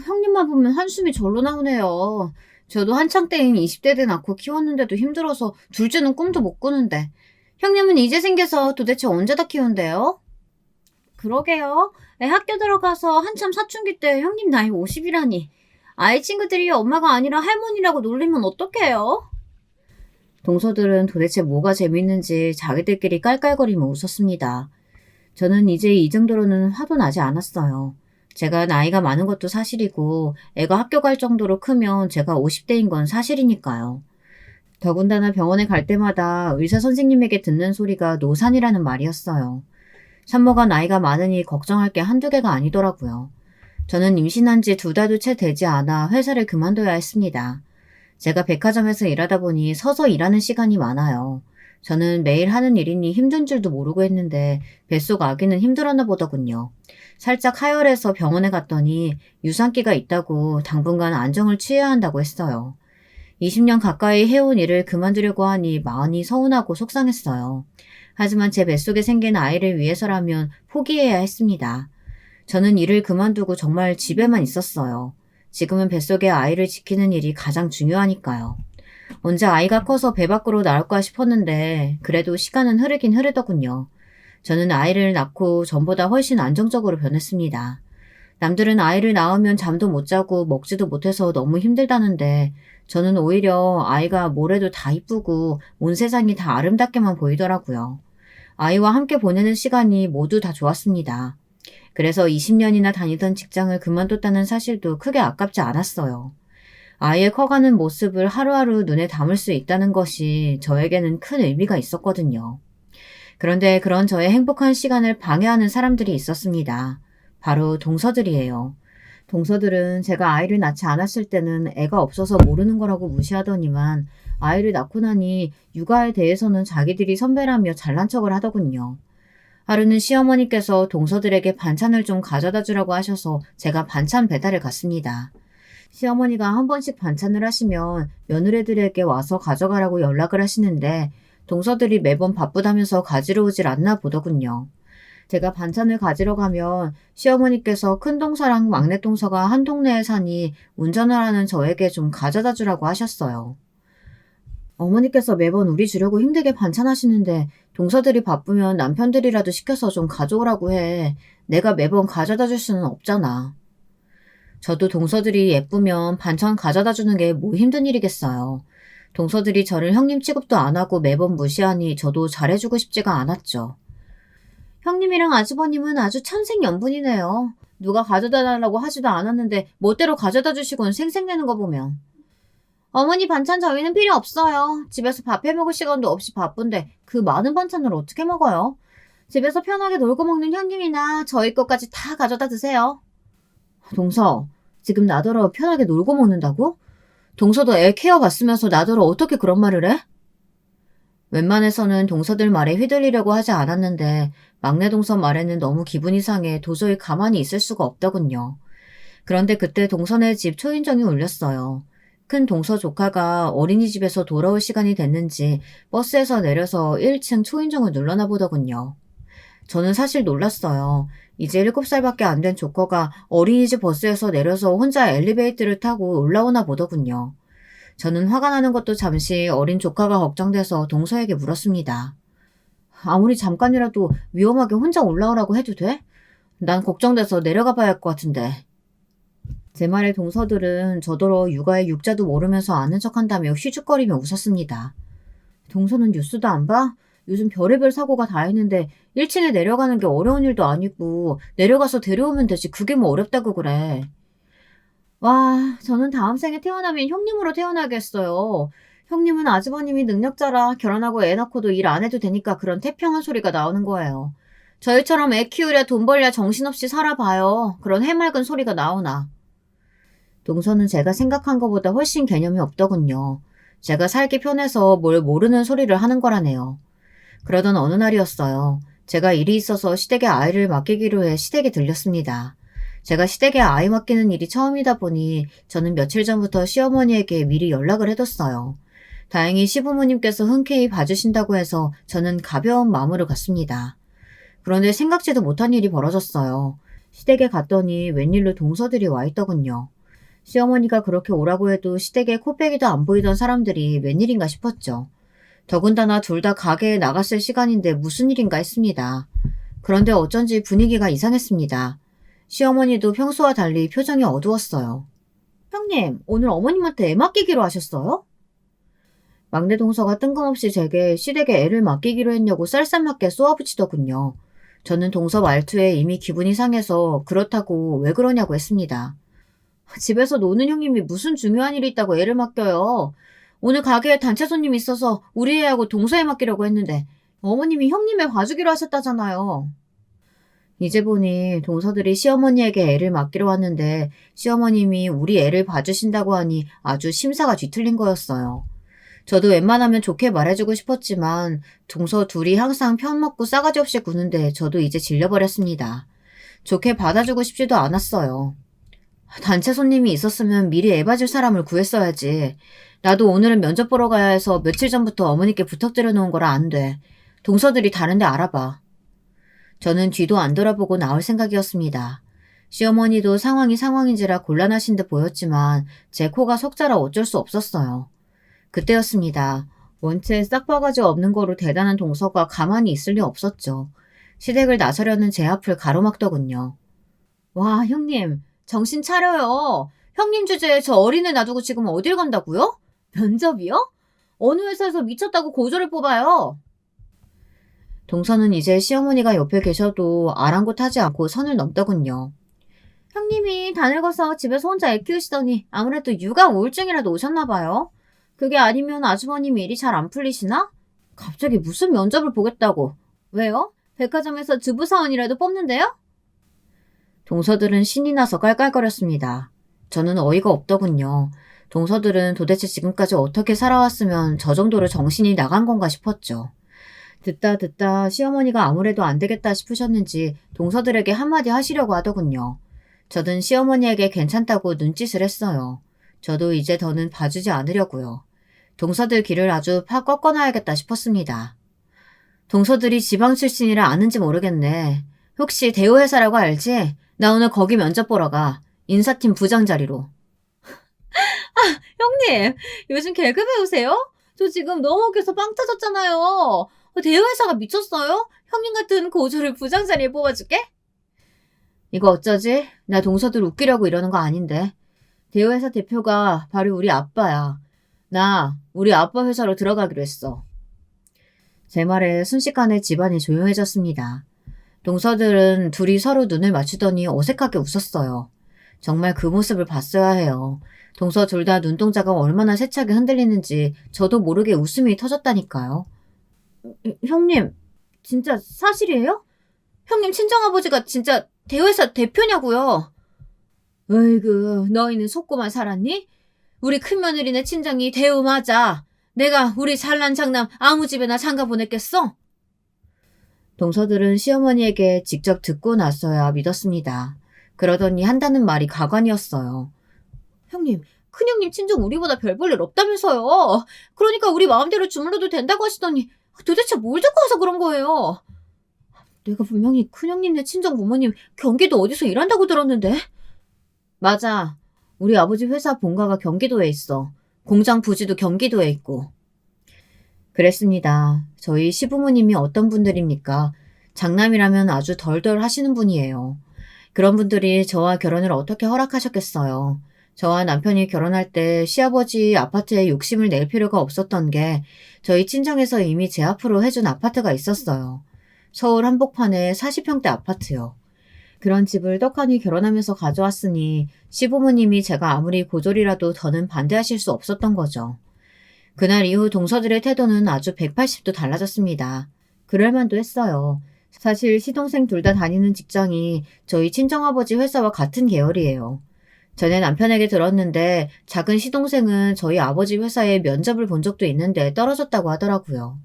형님만 보면 한숨이 절로 나오네요. 저도 한창 때인 20대 때 낳고 키웠는데도 힘들어서 둘째는 꿈도 못 꾸는데 형님은 이제 생겨서 도대체 언제 다 키운대요? 그러게요. 애 학교 들어가서 한참 사춘기 때 형님 나이 50이라니. 아이 친구들이 엄마가 아니라 할머니라고 놀리면 어떡해요? 동서들은 도대체 뭐가 재밌는지 자기들끼리 깔깔거리며 웃었습니다. 저는 이제 이 정도로는 화도 나지 않았어요. 제가 나이가 많은 것도 사실이고 애가 학교 갈 정도로 크면 제가 50대인 건 사실이니까요. 더군다나 병원에 갈 때마다 의사 선생님에게 듣는 소리가 노산이라는 말이었어요. 산모가 나이가 많으니 걱정할 게 한두 개가 아니더라고요. 저는 임신한 지 2달도 채 되지 않아 회사를 그만둬야 했습니다. 제가 백화점에서 일하다 보니 서서 일하는 시간이 많아요. 저는 매일 하는 일이니 힘든 줄도 모르고 했는데 뱃속 아기는 힘들었나 보더군요. 살짝 하혈해서 병원에 갔더니 유산기가 있다고 당분간 안정을 취해야 한다고 했어요. 20년 가까이 해온 일을 그만두려고 하니 마음이 서운하고 속상했어요. 하지만 제 뱃속에 생긴 아이를 위해서라면 포기해야 했습니다. 저는 일을 그만두고 정말 집에만 있었어요. 지금은 뱃속의 아이를 지키는 일이 가장 중요하니까요. 언제 아이가 커서 배 밖으로 나올까 싶었는데 그래도 시간은 흐르긴 흐르더군요. 저는 아이를 낳고 전보다 훨씬 안정적으로 변했습니다. 남들은 아이를 낳으면 잠도 못 자고 먹지도 못해서 너무 힘들다는데 저는 오히려 아이가 뭐래도 다 이쁘고 온 세상이 다 아름답게만 보이더라고요. 아이와 함께 보내는 시간이 모두 다 좋았습니다. 그래서 20년이나 다니던 직장을 그만뒀다는 사실도 크게 아깝지 않았어요. 아이의 커가는 모습을 하루하루 눈에 담을 수 있다는 것이 저에게는 큰 의미가 있었거든요. 그런데 그런 저의 행복한 시간을 방해하는 사람들이 있었습니다. 바로 동서들이에요. 동서들은 제가 아이를 낳지 않았을 때는 애가 없어서 모르는 거라고 무시하더니만 아이를 낳고 나니 육아에 대해서는 자기들이 선배라며 잘난 척을 하더군요. 하루는 시어머니께서 동서들에게 반찬을 좀 가져다 주라고 하셔서 제가 반찬 배달을 갔습니다. 시어머니가 한 번씩 반찬을 하시면 며느리들에게 와서 가져가라고 연락을 하시는데 동서들이 매번 바쁘다면서 가지러 오질 않나 보더군요. 제가 반찬을 가지러 가면 시어머니께서 큰 동서랑 막내 동서가 한 동네에 사니 운전을 하는 저에게 좀 가져다 주라고 하셨어요. 어머니께서 매번 우리 주려고 힘들게 반찬하시는데 동서들이 바쁘면 남편들이라도 시켜서 좀 가져오라고 해. 내가 매번 가져다 줄 수는 없잖아. 저도 동서들이 예쁘면 반찬 가져다 주는 게 뭐 힘든 일이겠어요. 동서들이 저를 형님 취급도 안 하고 매번 무시하니 저도 잘해주고 싶지가 않았죠. 형님이랑 아주버님은 아주 천생연분이네요. 누가 가져다 달라고 하지도 않았는데 멋대로 가져다 주시곤 생색내는 거 보면. 어머니 반찬 저희는 필요 없어요. 집에서 밥 해먹을 시간도 없이 바쁜데 그 많은 반찬을 어떻게 먹어요? 집에서 편하게 놀고 먹는 형님이나 저희 것까지 다 가져다 드세요. 동서, 지금 나더러 편하게 놀고 먹는다고? 동서도 애 케어 받으면서 나더러 어떻게 그런 말을 해? 웬만해서는 동서들 말에 휘둘리려고 하지 않았는데 막내 동서 말에는 너무 기분이 상해 도저히 가만히 있을 수가 없더군요. 그런데 그때 동서네 집 초인종이 울렸어요. 큰 동서 조카가 어린이집에서 돌아올 시간이 됐는지 버스에서 내려서 1층 초인종을 눌러나 보더군요. 저는 사실 놀랐어요. 이제 7살밖에 안 된 조커가 어린이집 버스에서 내려서 혼자 엘리베이터를 타고 올라오나 보더군요. 저는 화가 나는 것도 잠시 어린 조카가 걱정돼서 동서에게 물었습니다. 아무리 잠깐이라도 위험하게 혼자 올라오라고 해도 돼? 난 걱정돼서 내려가 봐야 할 것 같은데. 제 말에 동서들은 저더러 육아의 육자도 모르면서 아는 척한다며 휘죽거리며 웃었습니다. 동서는 뉴스도 안 봐? 요즘 별의별 사고가 다 있는데 1층에 내려가는 게 어려운 일도 아니고 내려가서 데려오면 되지 그게 뭐 어렵다고 그래. 와, 저는 다음 생에 태어나면 형님으로 태어나겠어요. 형님은 아주버님이 능력자라 결혼하고 애 낳고도 일 안 해도 되니까 그런 태평한 소리가 나오는 거예요. 저희처럼 애 키우랴 돈 벌랴 정신없이 살아봐요. 그런 해맑은 소리가 나오나. 동서는 제가 생각한 것보다 훨씬 개념이 없더군요. 제가 살기 편해서 뭘 모르는 소리를 하는 거라네요. 그러던 어느 날이었어요. 제가 일이 있어서 시댁에 아이를 맡기기로 해 시댁에 들렸습니다. 제가 시댁에 아이 맡기는 일이 처음이다 보니 저는 며칠 전부터 시어머니에게 미리 연락을 해뒀어요. 다행히 시부모님께서 흔쾌히 봐주신다고 해서 저는 가벼운 마음으로 갔습니다. 그런데 생각지도 못한 일이 벌어졌어요. 시댁에 갔더니 웬일로 동서들이 와 있더군요. 시어머니가 그렇게 오라고 해도 시댁에 코빼기도 안 보이던 사람들이 웬일인가 싶었죠. 더군다나 둘 다 가게에 나갔을 시간인데 무슨 일인가 했습니다. 그런데 어쩐지 분위기가 이상했습니다. 시어머니도 평소와 달리 표정이 어두웠어요. 형님, 오늘 어머님한테 애 맡기기로 하셨어요? 막내 동서가 뜬금없이 제게 시댁에 애를 맡기기로 했냐고 쌀쌀맞게 쏘아붙이더군요. 저는 동서 말투에 이미 기분이 상해서 그렇다고 왜 그러냐고 했습니다. 집에서 노는 형님이 무슨 중요한 일이 있다고 애를 맡겨요. 오늘 가게에 단체 손님이 있어서 우리 애하고 동서애 맡기려고 했는데 어머님이 형님의 봐주기로 하셨다잖아요. 이제 보니 동서들이 시어머니에게 애를 맡기로 왔는데 시어머님이 우리 애를 봐주신다고 하니 아주 심사가 뒤틀린 거였어요. 저도 웬만하면 좋게 말해주고 싶었지만 동서 둘이 항상 편먹고 싸가지 없이 구는데 저도 이제 질려버렸습니다. 좋게 받아주고 싶지도 않았어요. 단체 손님이 있었으면 미리 애 봐줄 사람을 구했어야지. 나도 오늘은 면접 보러 가야 해서 며칠 전부터 어머니께 부탁드려 놓은 거라 안 돼. 동서들이 다른데 알아봐. 저는 뒤도 안 돌아보고 나올 생각이었습니다. 시어머니도 상황이 상황인지라 곤란하신 듯 보였지만 제 코가 석자라 어쩔 수 없었어요. 그때였습니다. 원체 싹바가지 없는 거로 대단한 동서가 가만히 있을 리 없었죠. 시댁을 나서려는 제 앞을 가로막더군요. 와, 형님, 정신 차려요. 형님 주제에 저 어린애 놔두고 지금 어딜 간다고요? 면접이요? 어느 회사에서 미쳤다고 고졸을 뽑아요? 동서는 이제 시어머니가 옆에 계셔도 아랑곳하지 않고 선을 넘더군요. 형님이 다 늙어서 집에서 혼자 애 키우시더니 아무래도 육아 우울증이라도 오셨나 봐요. 그게 아니면 아주버님 일이 잘 안 풀리시나? 갑자기 무슨 면접을 보겠다고. 왜요? 백화점에서 주부사원이라도 뽑는데요? 동서들은 신이 나서 깔깔거렸습니다. 저는 어이가 없더군요. 동서들은 도대체 지금까지 어떻게 살아왔으면 저 정도로 정신이 나간 건가 싶었죠. 듣다 듣다 시어머니가 아무래도 안 되겠다 싶으셨는지 동서들에게 한마디 하시려고 하더군요. 저는 시어머니에게 괜찮다고 눈짓을 했어요. 저도 이제 더는 봐주지 않으려고요. 동서들 길을 아주 팍 꺾어놔야겠다 싶었습니다. 동서들이 지방 출신이라 아는지 모르겠네. 혹시 대우회사라고 알지? 나 오늘 거기 면접 보러 가. 인사팀 부장 자리로. 형님, 요즘 개그 배우세요? 저 지금 너무 웃겨서 빵 터졌잖아요. 대우회사가 미쳤어요? 형님 같은 고졸을 부장 자리에 뽑아줄게? 이거 어쩌지? 나 동서들 웃기려고 이러는 거 아닌데. 대우회사 대표가 바로 우리 아빠야. 나 우리 아빠 회사로 들어가기로 했어. 제 말에 순식간에 집안이 조용해졌습니다. 동서들은 둘이 서로 눈을 맞추더니 어색하게 웃었어요. 정말 그 모습을 봤어야 해요. 동서 둘 다 눈동자가 얼마나 세차게 흔들리는지 저도 모르게 웃음이 터졌다니까요. 형님, 진짜 사실이에요? 형님 친정아버지가 진짜 대회사 대표냐고요? 어이구, 너희는 속고만 살았니? 우리 큰며느리네 친정이 대우 맞아. 내가 우리 잘난 장남 아무 집에나 장가 보냈겠어? 동서들은 시어머니에게 직접 듣고 나서야 믿었습니다. 그러더니 한다는 말이 가관이었어요. 형님, 큰형님 친정 우리보다 별 볼 일 없다면서요. 그러니까 우리 마음대로 주물러도 된다고 하시더니 도대체 뭘 듣고 와서 그런 거예요? 내가 분명히 큰형님네 친정 부모님 경기도 어디서 일한다고 들었는데? 맞아. 우리 아버지 회사 본가가 경기도에 있어. 공장 부지도 경기도에 있고. 그랬습니다. 저희 시부모님이 어떤 분들입니까? 장남이라면 아주 덜덜 하시는 분이에요. 그런 분들이 저와 결혼을 어떻게 허락하셨겠어요. 저와 남편이 결혼할 때 시아버지 아파트에 욕심을 낼 필요가 없었던 게 저희 친정에서 이미 제 앞으로 해준 아파트가 있었어요. 서울 한복판에 40평대 아파트요. 그런 집을 떡하니 결혼하면서 가져왔으니 시부모님이 제가 아무리 고졸이라도 더는 반대하실 수 없었던 거죠. 그날 이후 동서들의 태도는 아주 180도 달라졌습니다. 그럴만도 했어요. 사실 시동생 둘 다 다니는 직장이 저희 친정아버지 회사와 같은 계열이에요. 전에 남편에게 들었는데 작은 시동생은 저희 아버지 회사에 면접을 본 적도 있는데 떨어졌다고 하더라고요.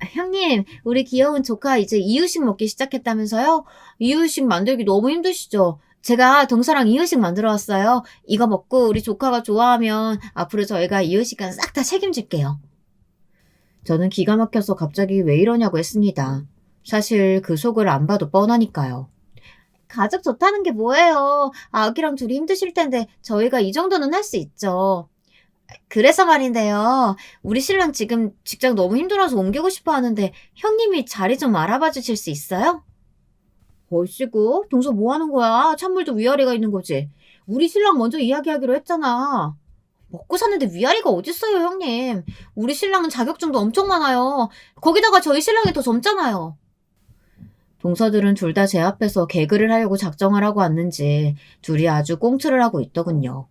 형님, 우리 귀여운 조카 이제 이유식 먹기 시작했다면서요? 이유식 만들기 너무 힘드시죠? 제가 동서랑 이유식 만들어 왔어요. 이거 먹고 우리 조카가 좋아하면 앞으로 저희가 이유식은 싹 다 책임질게요. 저는 기가 막혀서 갑자기 왜 이러냐고 했습니다. 사실 그 속을 안 봐도 뻔하니까요. 가족 좋다는 게 뭐예요? 아기랑 둘이 힘드실 텐데 저희가 이 정도는 할 수 있죠. 그래서 말인데요. 우리 신랑 지금 직장 너무 힘들어서 옮기고 싶어 하는데 형님이 자리 좀 알아봐 주실 수 있어요? 얼씨구, 동서 뭐 하는 거야? 찬물도 위아래가 있는 거지. 우리 신랑 먼저 이야기하기로 했잖아. 먹고 사는데 위아래가 어딨어요, 형님. 우리 신랑은 자격증도 엄청 많아요. 거기다가 저희 신랑이 더 젊잖아요. 동서들은 둘 다 제 앞에서 개그를 하려고 작정을 하고 왔는지 둘이 아주 꽁트를 하고 있더군요.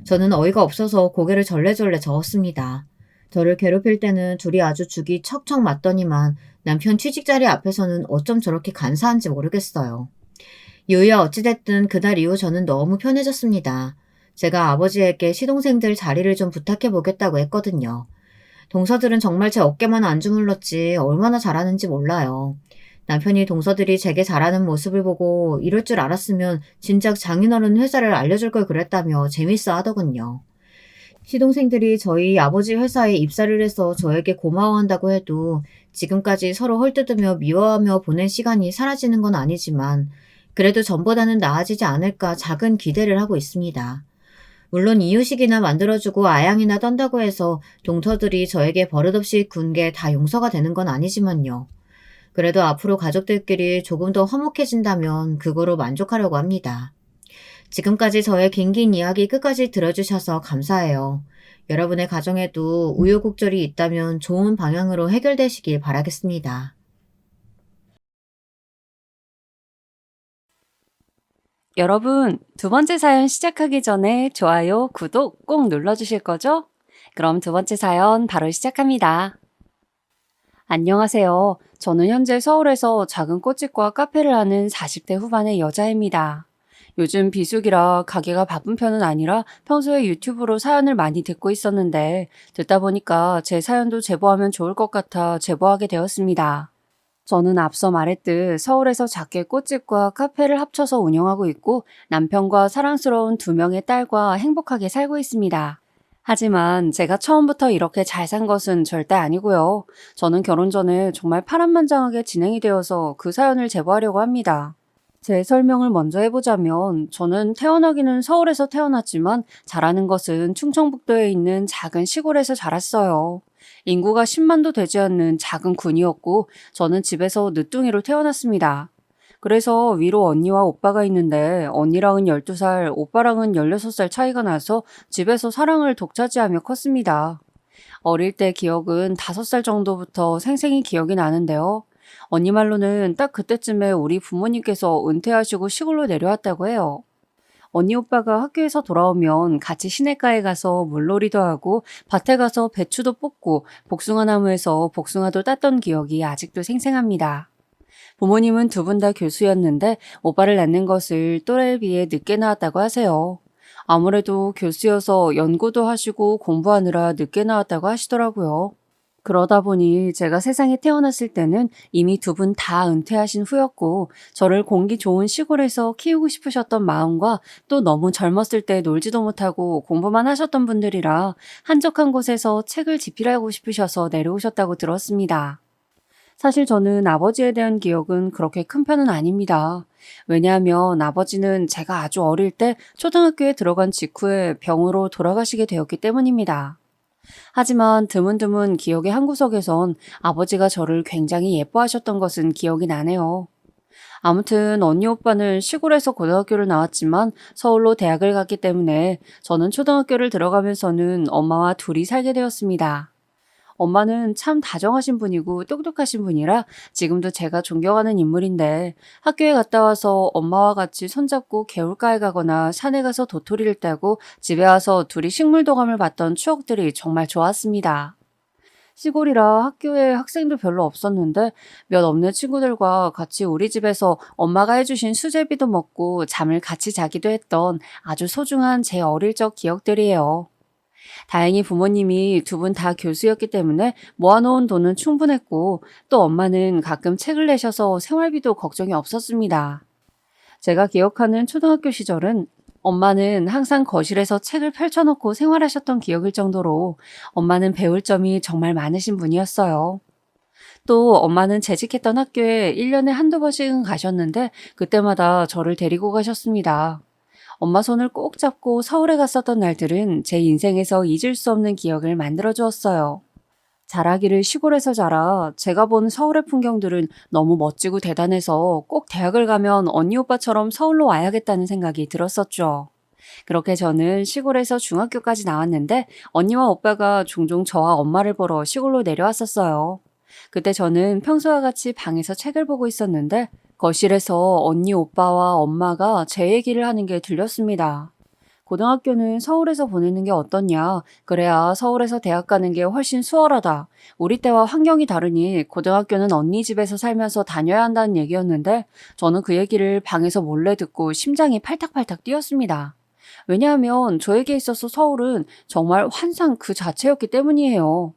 저는 어이가 없어서 고개를 절레절레 저었습니다. 저를 괴롭힐 때는 둘이 아주 죽이 척척 맞더니만 남편 취직자리 앞에서는 어쩜 저렇게 간사한지 모르겠어요. 이유야 어찌됐든 그날 이후 저는 너무 편해졌습니다. 제가 아버지에게 시동생들 자리를 좀 부탁해 보겠다고 했거든요. 동서들은 정말 제 어깨만 안 주물렀지 얼마나 잘하는지 몰라요. 남편이 동서들이 제게 잘하는 모습을 보고 이럴 줄 알았으면 진작 장인어른 회사를 알려줄 걸 그랬다며 재밌어 하더군요. 시동생들이 저희 아버지 회사에 입사를 해서 저에게 고마워한다고 해도 지금까지 서로 헐뜯으며 미워하며 보낸 시간이 사라지는 건 아니지만 그래도 전보다는 나아지지 않을까 작은 기대를 하고 있습니다. 물론 이유식이나 만들어주고 아양이나 떤다고 해서 동서들이 저에게 버릇없이 군 게 다 용서가 되는 건 아니지만요. 그래도 앞으로 가족들끼리 조금 더 화목해진다면 그거로 만족하려고 합니다. 지금까지 저의 긴긴 이야기 끝까지 들어주셔서 감사해요. 여러분의 가정에도 우여곡절이 있다면 좋은 방향으로 해결되시길 바라겠습니다. 여러분, 두 번째 사연 시작하기 전에 좋아요, 구독 꼭 눌러주실 거죠? 그럼 두 번째 사연 바로 시작합니다. 안녕하세요. 저는 현재 서울에서 작은 꽃집과 카페를 하는 40대 후반의 여자입니다. 요즘 비수기라 가게가 바쁜 편은 아니라 평소에 유튜브로 사연을 많이 듣고 있었는데 듣다 보니까 제 사연도 제보하면 좋을 것 같아 제보하게 되었습니다. 저는 앞서 말했듯 서울에서 작게 꽃집과 카페를 합쳐서 운영하고 있고 남편과 사랑스러운 두 명의 딸과 행복하게 살고 있습니다. 하지만 제가 처음부터 이렇게 잘 산 것은 절대 아니고요. 저는 결혼 전에 정말 파란만장하게 진행이 되어서 그 사연을 제보하려고 합니다. 제 설명을 먼저 해보자면 저는 태어나기는 서울에서 태어났지만 자라는 것은 충청북도에 있는 작은 시골에서 자랐어요. 인구가 10만도 되지 않는 작은 군이었고 저는 집에서 늦둥이로 태어났습니다. 그래서 위로 언니와 오빠가 있는데 언니랑은 12살, 오빠랑은 16살 차이가 나서 집에서 사랑을 독차지하며 컸습니다. 어릴 때 기억은 5살 정도부터 생생히 기억이 나는데요. 언니 말로는 딱 그때쯤에 우리 부모님께서 은퇴하시고 시골로 내려왔다고 해요. 언니 오빠가 학교에서 돌아오면 같이 시냇가에 가서 물놀이도 하고 밭에 가서 배추도 뽑고 복숭아 나무에서 복숭아도 땄던 기억이 아직도 생생합니다. 부모님은 두 분 다 교수였는데 오빠를 낳는 것을 또래에 비해 늦게 낳았다고 하세요. 아무래도 교수여서 연구도 하시고 공부하느라 늦게 낳았다고 하시더라고요. 그러다 보니 제가 세상에 태어났을 때는 이미 두 분 다 은퇴하신 후였고 저를 공기 좋은 시골에서 키우고 싶으셨던 마음과 또 너무 젊었을 때 놀지도 못하고 공부만 하셨던 분들이라 한적한 곳에서 책을 집필하고 싶으셔서 내려오셨다고 들었습니다. 사실 저는 아버지에 대한 기억은 그렇게 큰 편은 아닙니다. 왜냐하면 아버지는 제가 아주 어릴 때 초등학교에 들어간 직후에 병으로 돌아가시게 되었기 때문입니다. 하지만 드문드문 기억의 한 구석에선 아버지가 저를 굉장히 예뻐하셨던 것은 기억이 나네요. 아무튼 언니 오빠는 시골에서 고등학교를 나왔지만 서울로 대학을 갔기 때문에 저는 초등학교를 들어가면서는 엄마와 둘이 살게 되었습니다. 엄마는 참 다정하신 분이고 똑똑하신 분이라 지금도 제가 존경하는 인물인데 학교에 갔다 와서 엄마와 같이 손잡고 개울가에 가거나 산에 가서 도토리를 따고 집에 와서 둘이 식물도감을 봤던 추억들이 정말 좋았습니다. 시골이라 학교에 학생도 별로 없었는데 몇 없는 친구들과 같이 우리 집에서 엄마가 해주신 수제비도 먹고 잠을 같이 자기도 했던 아주 소중한 제 어릴 적 기억들이에요. 다행히 부모님이 두 분 다 교수였기 때문에 모아놓은 돈은 충분했고 또 엄마는 가끔 책을 내셔서 생활비도 걱정이 없었습니다. 제가 기억하는 초등학교 시절은 엄마는 항상 거실에서 책을 펼쳐놓고 생활하셨던 기억일 정도로 엄마는 배울 점이 정말 많으신 분이었어요. 또 엄마는 재직했던 학교에 1년에 한두 번씩은 가셨는데 그때마다 저를 데리고 가셨습니다. 엄마 손을 꼭 잡고 서울에 갔었던 날들은 제 인생에서 잊을 수 없는 기억을 만들어 주었어요. 자라기를 시골에서 자라 제가 본 서울의 풍경들은 너무 멋지고 대단해서 꼭 대학을 가면 언니 오빠처럼 서울로 와야겠다는 생각이 들었었죠. 그렇게 저는 시골에서 중학교까지 나왔는데 언니와 오빠가 종종 저와 엄마를 보러 시골로 내려왔었어요. 그때 저는 평소와 같이 방에서 책을 보고 있었는데 거실에서 언니 오빠와 엄마가 제 얘기를 하는 게 들렸습니다. 고등학교는 서울에서 보내는 게 어떻냐. 그래야 서울에서 대학 가는 게 훨씬 수월하다. 우리 때와 환경이 다르니 고등학교는 언니 집에서 살면서 다녀야 한다는 얘기였는데 저는 그 얘기를 방에서 몰래 듣고 심장이 팔딱팔딱 뛰었습니다. 왜냐하면 저에게 있어서 서울은 정말 환상 그 자체였기 때문이에요.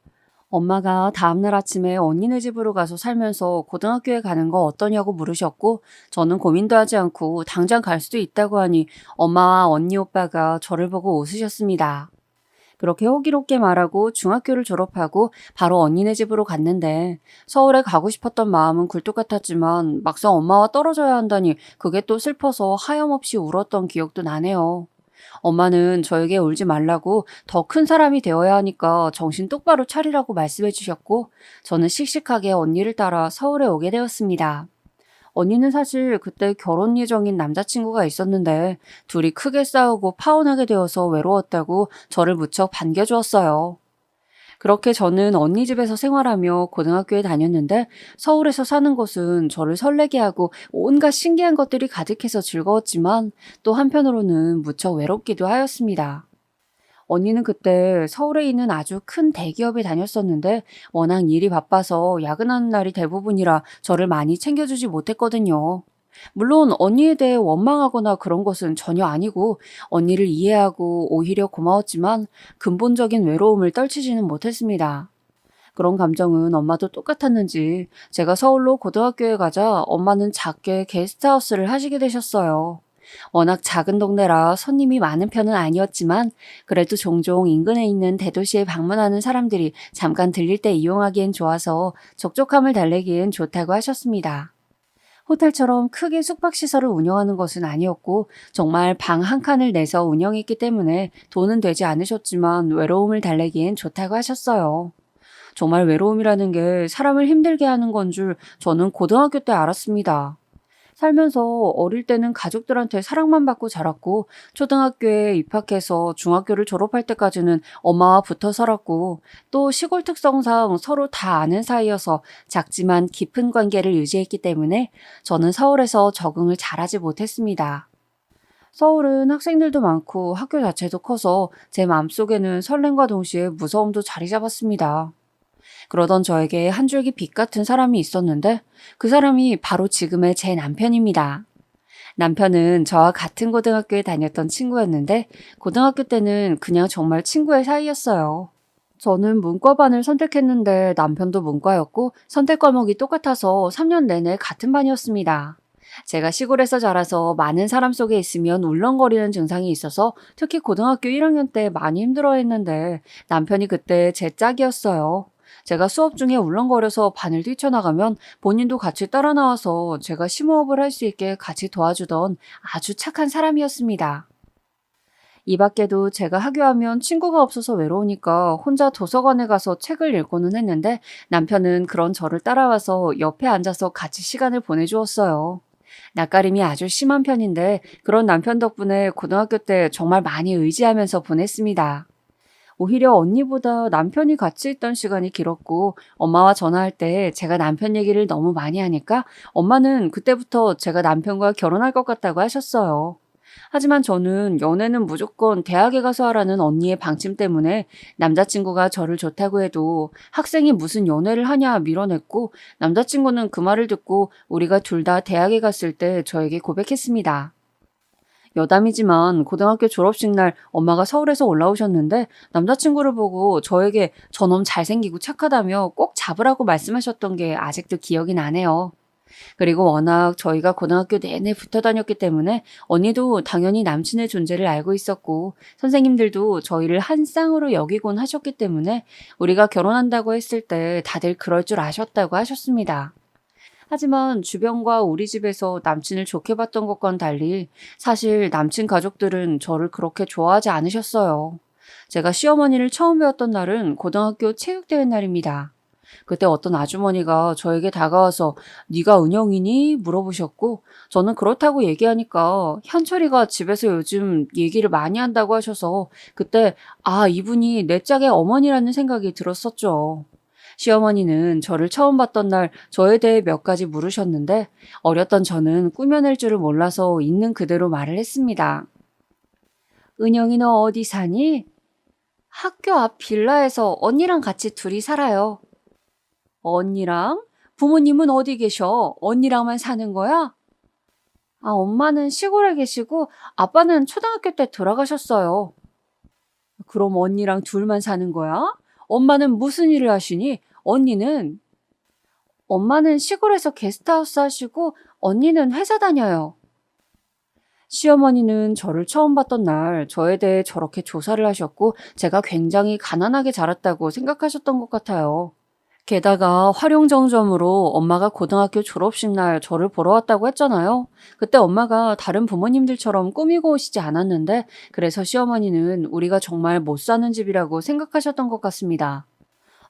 엄마가 다음날 아침에 언니네 집으로 가서 살면서 고등학교에 가는 거 어떠냐고 물으셨고 저는 고민도 하지 않고 당장 갈 수도 있다고 하니 엄마와 언니 오빠가 저를 보고 웃으셨습니다. 그렇게 호기롭게 말하고 중학교를 졸업하고 바로 언니네 집으로 갔는데 서울에 가고 싶었던 마음은 굴뚝 같았지만 막상 엄마와 떨어져야 한다니 그게 또 슬퍼서 하염없이 울었던 기억도 나네요. 엄마는 저에게 울지 말라고 더 큰 사람이 되어야 하니까 정신 똑바로 차리라고 말씀해 주셨고 저는 씩씩하게 언니를 따라 서울에 오게 되었습니다. 언니는 사실 그때 결혼 예정인 남자친구가 있었는데 둘이 크게 싸우고 파혼하게 되어서 외로웠다고 저를 무척 반겨주었어요. 그렇게 저는 언니 집에서 생활하며 고등학교에 다녔는데 서울에서 사는 것은 저를 설레게 하고 온갖 신기한 것들이 가득해서 즐거웠지만 또 한편으로는 무척 외롭기도 하였습니다. 언니는 그때 서울에 있는 아주 큰 대기업에 다녔었는데 워낙 일이 바빠서 야근하는 날이 대부분이라 저를 많이 챙겨주지 못했거든요. 물론 언니에 대해 원망하거나 그런 것은 전혀 아니고 언니를 이해하고 오히려 고마웠지만 근본적인 외로움을 떨치지는 못했습니다. 그런 감정은 엄마도 똑같았는지 제가 서울로 고등학교에 가자 엄마는 작게 게스트하우스를 하시게 되셨어요. 워낙 작은 동네라 손님이 많은 편은 아니었지만 그래도 종종 인근에 있는 대도시에 방문하는 사람들이 잠깐 들릴 때 이용하기엔 좋아서 적적함을 달래기엔 좋다고 하셨습니다. 호텔처럼 크게 숙박시설을 운영하는 것은 아니었고 정말 방 한 칸을 내서 운영했기 때문에 돈은 되지 않으셨지만 외로움을 달래기엔 좋다고 하셨어요. 정말 외로움이라는 게 사람을 힘들게 하는 건 줄 저는 고등학교 때 알았습니다. 살면서 어릴 때는 가족들한테 사랑만 받고 자랐고 초등학교에 입학해서 중학교를 졸업할 때까지는 엄마와 붙어 살았고 또 시골 특성상 서로 다 아는 사이여서 작지만 깊은 관계를 유지했기 때문에 저는 서울에서 적응을 잘하지 못했습니다. 서울은 학생들도 많고 학교 자체도 커서 제 마음속에는 설렘과 동시에 무서움도 자리 잡았습니다. 그러던 저에게 한 줄기 빛 같은 사람이 있었는데 그 사람이 바로 지금의 제 남편입니다. 남편은 저와 같은 고등학교에 다녔던 친구였는데 고등학교 때는 그냥 정말 친구의 사이였어요. 저는 문과반을 선택했는데 남편도 문과였고 선택 과목이 똑같아서 3년 내내 같은 반이었습니다. 제가 시골에서 자라서 많은 사람 속에 있으면 울렁거리는 증상이 있어서 특히 고등학교 1학년 때 많이 힘들어했는데 남편이 그때 제 짝이었어요. 제가 수업 중에 울렁거려서 반을 뛰쳐나가면 본인도 같이 따라 나와서 제가 심호흡을 할 수 있게 같이 도와주던 아주 착한 사람이었습니다. 이 밖에도 제가 하교하면 친구가 없어서 외로우니까 혼자 도서관에 가서 책을 읽고는 했는데 남편은 그런 저를 따라와서 옆에 앉아서 같이 시간을 보내주었어요. 낯가림이 아주 심한 편인데 그런 남편 덕분에 고등학교 때 정말 많이 의지하면서 보냈습니다. 오히려 언니보다 남편이 같이 있던 시간이 길었고 엄마와 전화할 때 제가 남편 얘기를 너무 많이 하니까 엄마는 그때부터 제가 남편과 결혼할 것 같다고 하셨어요. 하지만 저는 연애는 무조건 대학에 가서 하라는 언니의 방침 때문에 남자친구가 저를 좋다고 해도 학생이 무슨 연애를 하냐 밀어냈고 남자친구는 그 말을 듣고 우리가 둘 다 대학에 갔을 때 저에게 고백했습니다. 여담이지만 고등학교 졸업식 날 엄마가 서울에서 올라오셨는데 남자친구를 보고 저에게 저놈 잘생기고 착하다며 꼭 잡으라고 말씀하셨던 게 아직도 기억이 나네요. 그리고 워낙 저희가 고등학교 내내 붙어 다녔기 때문에 언니도 당연히 남친의 존재를 알고 있었고 선생님들도 저희를 한 쌍으로 여기곤 하셨기 때문에 우리가 결혼한다고 했을 때 다들 그럴 줄 아셨다고 하셨습니다. 하지만 주변과 우리 집에서 남친을 좋게 봤던 것과는 달리 사실 남친 가족들은 저를 그렇게 좋아하지 않으셨어요. 제가 시어머니를 처음 뵈었던 날은 고등학교 체육대회 날입니다. 그때 어떤 아주머니가 저에게 다가와서 네가 은영이니? 물어보셨고 저는 그렇다고 얘기하니까 현철이가 집에서 요즘 얘기를 많이 한다고 하셔서 그때 아, 이분이 내 짝의 어머니라는 생각이 들었었죠. 시어머니는 저를 처음 봤던 날 저에 대해 몇 가지 물으셨는데 어렸던 저는 꾸며낼 줄을 몰라서 있는 그대로 말을 했습니다. 은영이 너 어디 사니? 학교 앞 빌라에서 언니랑 같이 둘이 살아요. 언니랑? 부모님은 어디 계셔? 언니랑만 사는 거야? 아, 엄마는 시골에 계시고 아빠는 초등학교 때 돌아가셨어요. 그럼 언니랑 둘만 사는 거야? 엄마는 무슨 일을 하시니? 엄마는 시골에서 게스트하우스 하시고 언니는 회사 다녀요. 시어머니는 저를 처음 봤던 날 저에 대해 저렇게 조사를 하셨고 제가 굉장히 가난하게 자랐다고 생각하셨던 것 같아요. 게다가 활용정점으로 엄마가 고등학교 졸업식 날 저를 보러 왔다고 했잖아요. 그때 엄마가 다른 부모님들처럼 꾸미고 오시지 않았는데 그래서 시어머니는 우리가 정말 못 사는 집이라고 생각하셨던 것 같습니다.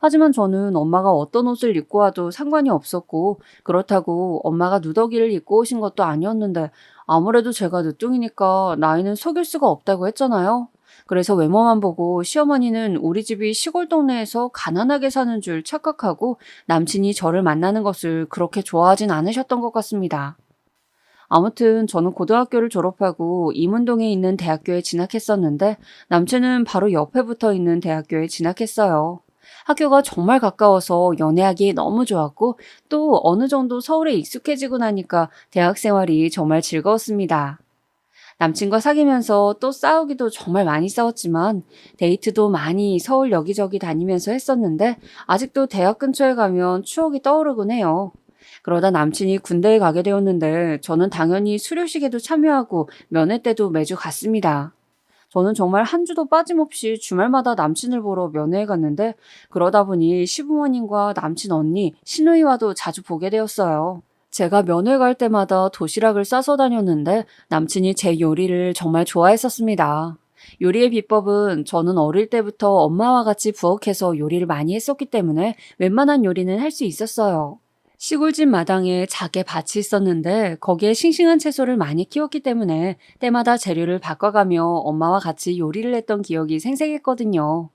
하지만 저는 엄마가 어떤 옷을 입고 와도 상관이 없었고 그렇다고 엄마가 누더기를 입고 오신 것도 아니었는데 아무래도 제가 늦둥이니까 나이는 속일 수가 없다고 했잖아요. 그래서 외모만 보고 시어머니는 우리 집이 시골 동네에서 가난하게 사는 줄 착각하고 남친이 저를 만나는 것을 그렇게 좋아하진 않으셨던 것 같습니다. 아무튼 저는 고등학교를 졸업하고 이문동에 있는 대학교에 진학했었는데 남친은 바로 옆에 붙어 있는 대학교에 진학했어요. 학교가 정말 가까워서 연애하기 너무 좋았고 또 어느 정도 서울에 익숙해지고 나니까 대학 생활이 정말 즐거웠습니다. 남친과 사귀면서 또 싸우기도 정말 많이 싸웠지만 데이트도 많이 서울 여기저기 다니면서 했었는데 아직도 대학 근처에 가면 추억이 떠오르곤 해요. 그러다 남친이 군대에 가게 되었는데 저는 당연히 수료식에도 참여하고 면회 때도 매주 갔습니다. 저는 정말 한 주도 빠짐없이 주말마다 남친을 보러 면회에 갔는데 그러다 보니 시부모님과 남친 언니, 시누이와도 자주 보게 되었어요. 제가 면회 갈 때마다 도시락을 싸서 다녔는데 남친이 제 요리를 정말 좋아했었습니다. 요리의 비법은 저는 어릴 때부터 엄마와 같이 부엌에서 요리를 많이 했었기 때문에 웬만한 요리는 할 수 있었어요. 시골집 마당에 작게 밭이 있었는데 거기에 싱싱한 채소를 많이 키웠기 때문에 때마다 재료를 바꿔가며 엄마와 같이 요리를 했던 기억이 생생했거든요.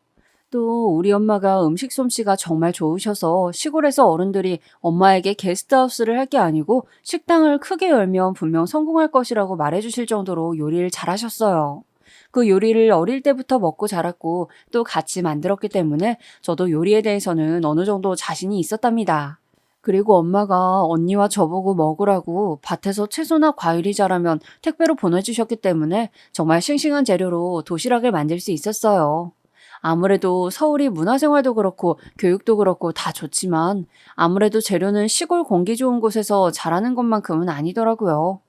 또 우리 엄마가 음식 솜씨가 정말 좋으셔서 시골에서 어른들이 엄마에게 게스트하우스를 할 게 아니고 식당을 크게 열면 분명 성공할 것이라고 말해주실 정도로 요리를 잘하셨어요. 그 요리를 어릴 때부터 먹고 자랐고 또 같이 만들었기 때문에 저도 요리에 대해서는 어느 정도 자신이 있었답니다. 그리고 엄마가 언니와 저보고 먹으라고 밭에서 채소나 과일이 자라면 택배로 보내주셨기 때문에 정말 싱싱한 재료로 도시락을 만들 수 있었어요. 아무래도 서울이 문화생활도 그렇고 교육도 그렇고 다 좋지만 아무래도 재료는 시골 공기 좋은 곳에서 자라는 것만큼은 아니더라고요.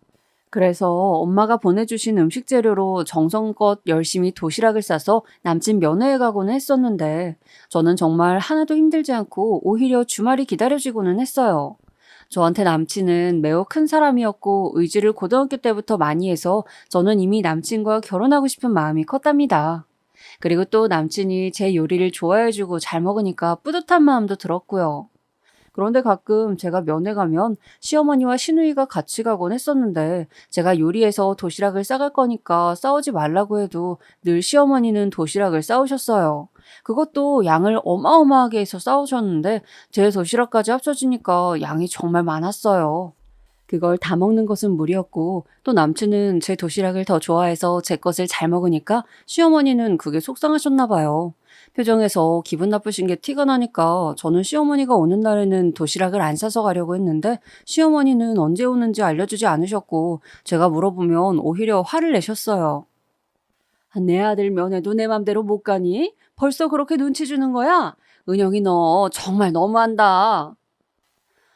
그래서 엄마가 보내주신 음식 재료로 정성껏 열심히 도시락을 싸서 남친 면회에 가고는 했었는데 저는 정말 하나도 힘들지 않고 오히려 주말이 기다려지고는 했어요. 저한테 남친은 매우 큰 사람이었고 의지를 고등학교 때부터 많이 해서 저는 이미 남친과 결혼하고 싶은 마음이 컸답니다. 그리고 또 남친이 제 요리를 좋아해주고 잘 먹으니까 뿌듯한 마음도 들었고요. 그런데 가끔 제가 면회 가면 시어머니와 시누이가 같이 가곤 했었는데 제가 요리해서 도시락을 싸갈 거니까 싸우지 말라고 해도 늘 시어머니는 도시락을 싸우셨어요. 그것도 양을 어마어마하게 해서 싸우셨는데 제 도시락까지 합쳐지니까 양이 정말 많았어요. 그걸 다 먹는 것은 무리였고 또 남친은 제 도시락을 더 좋아해서 제 것을 잘 먹으니까 시어머니는 그게 속상하셨나 봐요. 표정에서 기분 나쁘신 게 티가 나니까 저는 시어머니가 오는 날에는 도시락을 안 싸서 가려고 했는데 시어머니는 언제 오는지 알려주지 않으셨고 제가 물어보면 오히려 화를 내셨어요. "아, 내 아들 면회도 내 맘대로 못 가니? 벌써 그렇게 눈치 주는 거야? 은영이 너 정말 너무한다."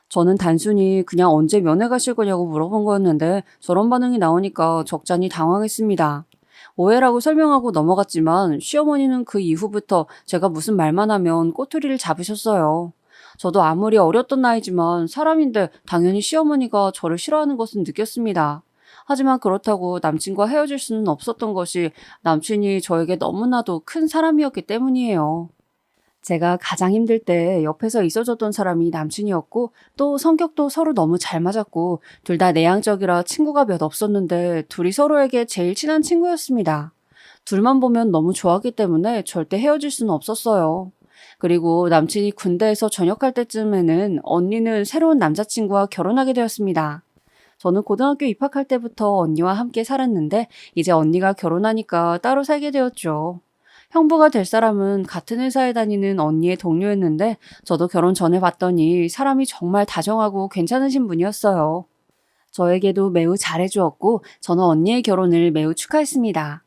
저는 단순히 그냥 언제 면회 가실 거냐고 물어본 거였는데 저런 반응이 나오니까 적잖이 당황했습니다. 오해라고 설명하고 넘어갔지만 시어머니는 그 이후부터 제가 무슨 말만 하면 꼬투리를 잡으셨어요. 저도 아무리 어렸던 나이지만 사람인데 당연히 시어머니가 저를 싫어하는 것은 느꼈습니다. 하지만 그렇다고 남친과 헤어질 수는 없었던 것이 남친이 저에게 너무나도 큰 사람이었기 때문이에요. 제가 가장 힘들 때 옆에서 있어줬던 사람이 남친이었고 또 성격도 서로 너무 잘 맞았고 둘 다 내향적이라 친구가 몇 없었는데 둘이 서로에게 제일 친한 친구였습니다. 둘만 보면 너무 좋았기 때문에 절대 헤어질 수는 없었어요. 그리고 남친이 군대에서 전역할 때쯤에는 언니는 새로운 남자친구와 결혼하게 되었습니다. 저는 고등학교 입학할 때부터 언니와 함께 살았는데 이제 언니가 결혼하니까 따로 살게 되었죠. 형부가 될 사람은 같은 회사에 다니는 언니의 동료였는데 저도 결혼 전에 봤더니 사람이 정말 다정하고 괜찮으신 분이었어요. 저에게도 매우 잘해주었고 저는 언니의 결혼을 매우 축하했습니다.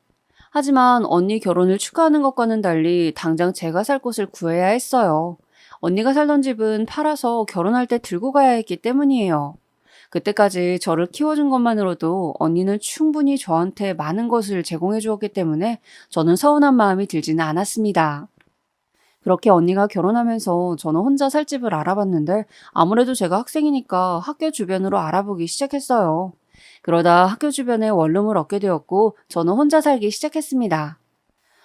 하지만 언니 결혼을 축하하는 것과는 달리 당장 제가 살 곳을 구해야 했어요. 언니가 살던 집은 팔아서 결혼할 때 들고 가야 했기 때문이에요. 그때까지 저를 키워준 것만으로도 언니는 충분히 저한테 많은 것을 제공해 주었기 때문에 저는 서운한 마음이 들지는 않았습니다. 그렇게 언니가 결혼하면서 저는 혼자 살 집을 알아봤는데 아무래도 제가 학생이니까 학교 주변으로 알아보기 시작했어요. 그러다 학교 주변에 원룸을 얻게 되었고 저는 혼자 살기 시작했습니다.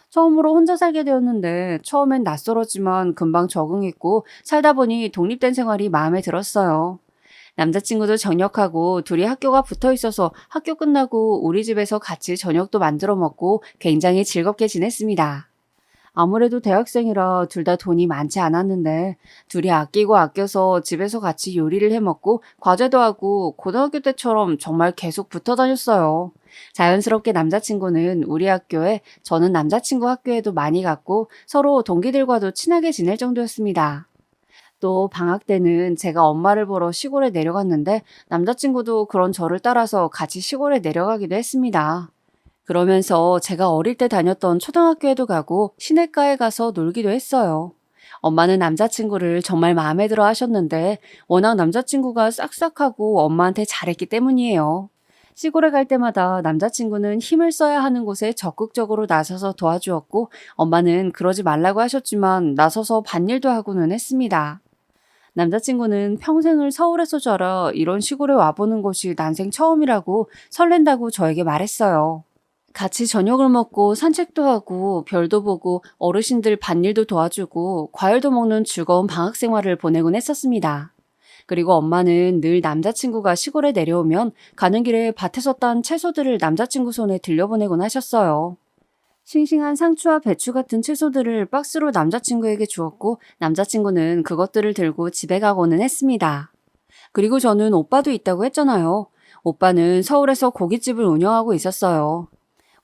처음으로 혼자 살게 되었는데 처음엔 낯설었지만 금방 적응했고 살다 보니 독립된 생활이 마음에 들었어요. 남자친구도 전역하고 둘이 학교가 붙어 있어서 학교 끝나고 우리 집에서 같이 저녁도 만들어 먹고 굉장히 즐겁게 지냈습니다. 아무래도 대학생이라 둘 다 돈이 많지 않았는데 둘이 아끼고 아껴서 집에서 같이 요리를 해 먹고 과제도 하고 고등학교 때처럼 정말 계속 붙어 다녔어요. 자연스럽게 남자친구는 우리 학교에 저는 남자친구 학교에도 많이 갔고 서로 동기들과도 친하게 지낼 정도였습니다. 또 방학 때는 제가 엄마를 보러 시골에 내려갔는데 남자친구도 그런 저를 따라서 같이 시골에 내려가기도 했습니다. 그러면서 제가 어릴 때 다녔던 초등학교에도 가고 시내가에 가서 놀기도 했어요. 엄마는 남자친구를 정말 마음에 들어 하셨는데 워낙 남자친구가 싹싹하고 엄마한테 잘했기 때문이에요. 시골에 갈 때마다 남자친구는 힘을 써야 하는 곳에 적극적으로 나서서 도와주었고 엄마는 그러지 말라고 하셨지만 나서서 밭일도 하고는 했습니다. 남자친구는 평생을 서울에서 자라 이런 시골에 와보는 것이 난생 처음이라고 설렌다고 저에게 말했어요. 같이 저녁을 먹고 산책도 하고 별도 보고 어르신들 밭일도 도와주고 과일도 먹는 즐거운 방학 생활을 보내곤 했었습니다. 그리고 엄마는 늘 남자친구가 시골에 내려오면 가는 길에 밭에서 딴 채소들을 남자친구 손에 들려보내곤 하셨어요. 싱싱한 상추와 배추 같은 채소들을 박스로 남자친구에게 주었고 남자친구는 그것들을 들고 집에 가고는 했습니다. 그리고 저는 오빠도 있다고 했잖아요. 오빠는 서울에서 고깃집을 운영하고 있었어요.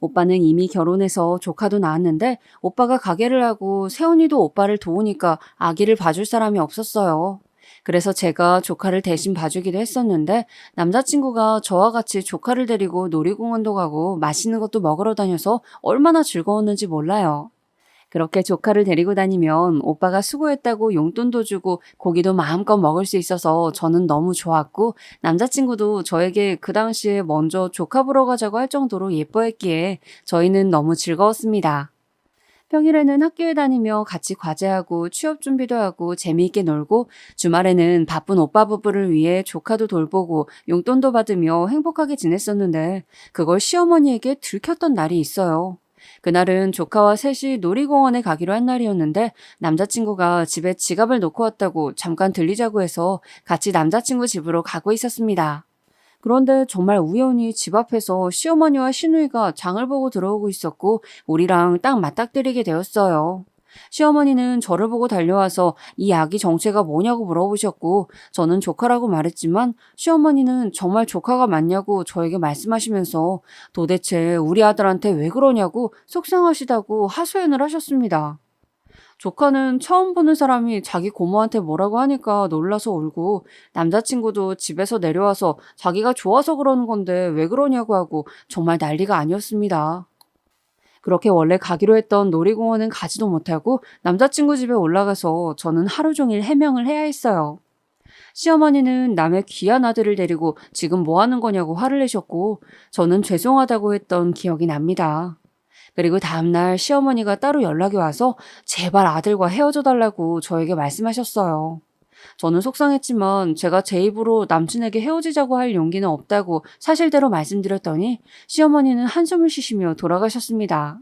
오빠는 이미 결혼해서 조카도 낳았는데 오빠가 가게를 하고 새언니도 오빠를 도우니까 아기를 봐줄 사람이 없었어요. 그래서 제가 조카를 대신 봐주기도 했었는데 남자친구가 저와 같이 조카를 데리고 놀이공원도 가고 맛있는 것도 먹으러 다녀서 얼마나 즐거웠는지 몰라요. 그렇게 조카를 데리고 다니면 오빠가 수고했다고 용돈도 주고 고기도 마음껏 먹을 수 있어서 저는 너무 좋았고 남자친구도 저에게 그 당시에 먼저 조카 보러 가자고 할 정도로 예뻐했기에 저희는 너무 즐거웠습니다. 평일에는 학교에 다니며 같이 과제하고 취업 준비도 하고 재미있게 놀고 주말에는 바쁜 오빠 부부를 위해 조카도 돌보고 용돈도 받으며 행복하게 지냈었는데 그걸 시어머니에게 들켰던 날이 있어요. 그날은 조카와 셋이 놀이공원에 가기로 한 날이었는데 남자친구가 집에 지갑을 놓고 왔다고 잠깐 들리자고 해서 같이 남자친구 집으로 가고 있었습니다. 그런데 정말 우연히 집 앞에서 시어머니와 시누이가 장을 보고 들어오고 있었고 우리랑 딱 맞닥뜨리게 되었어요. 시어머니는 저를 보고 달려와서 이 아기 정체가 뭐냐고 물어보셨고 저는 조카라고 말했지만 시어머니는 정말 조카가 맞냐고 저에게 말씀하시면서 도대체 우리 아들한테 왜 그러냐고 속상하시다고 하소연을 하셨습니다. 조카는 처음 보는 사람이 자기 고모한테 뭐라고 하니까 놀라서 울고 남자친구도 집에서 내려와서 자기가 좋아서 그러는 건데 왜 그러냐고 하고 정말 난리가 아니었습니다. 그렇게 원래 가기로 했던 놀이공원은 가지도 못하고 남자친구 집에 올라가서 저는 하루 종일 해명을 해야 했어요. 시어머니는 남의 귀한 아들을 데리고 지금 뭐 하는 거냐고 화를 내셨고 저는 죄송하다고 했던 기억이 납니다. 그리고 다음날 시어머니가 따로 연락이 와서 제발 아들과 헤어져 달라고 저에게 말씀하셨어요. 저는 속상했지만 제가 제 입으로 남친에게 헤어지자고 할 용기는 없다고 사실대로 말씀드렸더니 시어머니는 한숨을 쉬시며 돌아가셨습니다.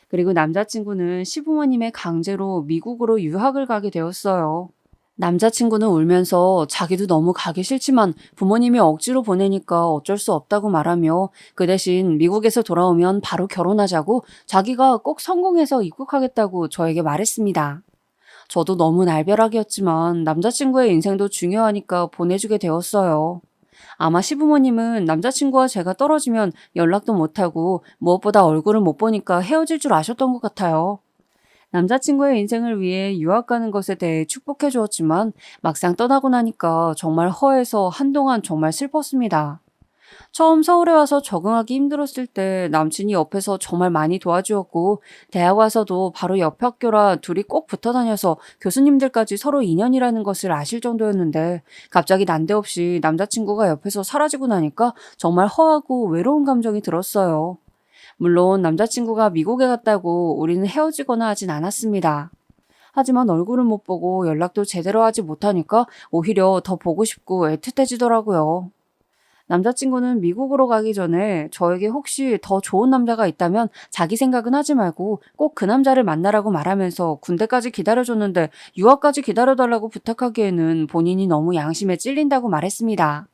그리고 남자친구는 시부모님의 강제로 미국으로 유학을 가게 되었어요. 남자친구는 울면서 자기도 너무 가기 싫지만 부모님이 억지로 보내니까 어쩔 수 없다고 말하며 그 대신 미국에서 돌아오면 바로 결혼하자고 자기가 꼭 성공해서 입국하겠다고 저에게 말했습니다. 저도 너무 날벼락이었지만 남자친구의 인생도 중요하니까 보내주게 되었어요. 아마 시부모님은 남자친구와 제가 떨어지면 연락도 못하고 무엇보다 얼굴을 못 보니까 헤어질 줄 아셨던 것 같아요. 남자친구의 인생을 위해 유학 가는 것에 대해 축복해 주었지만 막상 떠나고 나니까 정말 허해서 한동안 정말 슬펐습니다. 처음 서울에 와서 적응하기 힘들었을 때 남친이 옆에서 정말 많이 도와주었고 대학 와서도 바로 옆 학교라 둘이 꼭 붙어 다녀서 교수님들까지 서로 인연이라는 것을 아실 정도였는데 갑자기 난데없이 남자친구가 옆에서 사라지고 나니까 정말 허하고 외로운 감정이 들었어요. 물론 남자친구가 미국에 갔다고 우리는 헤어지거나 하진 않았습니다. 하지만 얼굴을 못 보고 연락도 제대로 하지 못하니까 오히려 더 보고 싶고 애틋해지더라고요. 남자친구는 미국으로 가기 전에 저에게 혹시 더 좋은 남자가 있다면 자기 생각은 하지 말고 꼭 그 남자를 만나라고 말하면서 군대까지 기다려줬는데 유학까지 기다려달라고 부탁하기에는 본인이 너무 양심에 찔린다고 말했습니다.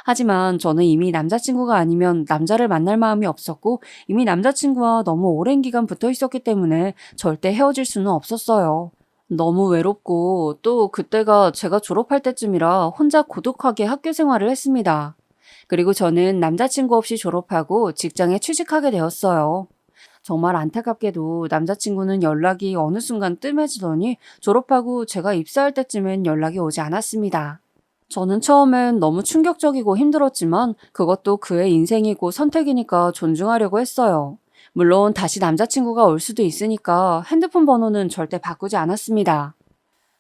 하지만 저는 이미 남자친구가 아니면 남자를 만날 마음이 없었고 이미 남자친구와 너무 오랜 기간 붙어 있었기 때문에 절대 헤어질 수는 없었어요. 너무 외롭고 또 그때가 제가 졸업할 때쯤이라 혼자 고독하게 학교 생활을 했습니다. 그리고 저는 남자친구 없이 졸업하고 직장에 취직하게 되었어요. 정말 안타깝게도 남자친구는 연락이 어느 순간 뜸해지더니 졸업하고 제가 입사할 때쯤엔 연락이 오지 않았습니다. 저는 처음엔 너무 충격적이고 힘들었지만 그것도 그의 인생이고 선택이니까 존중하려고 했어요. 물론 다시 남자친구가 올 수도 있으니까 핸드폰 번호는 절대 바꾸지 않았습니다.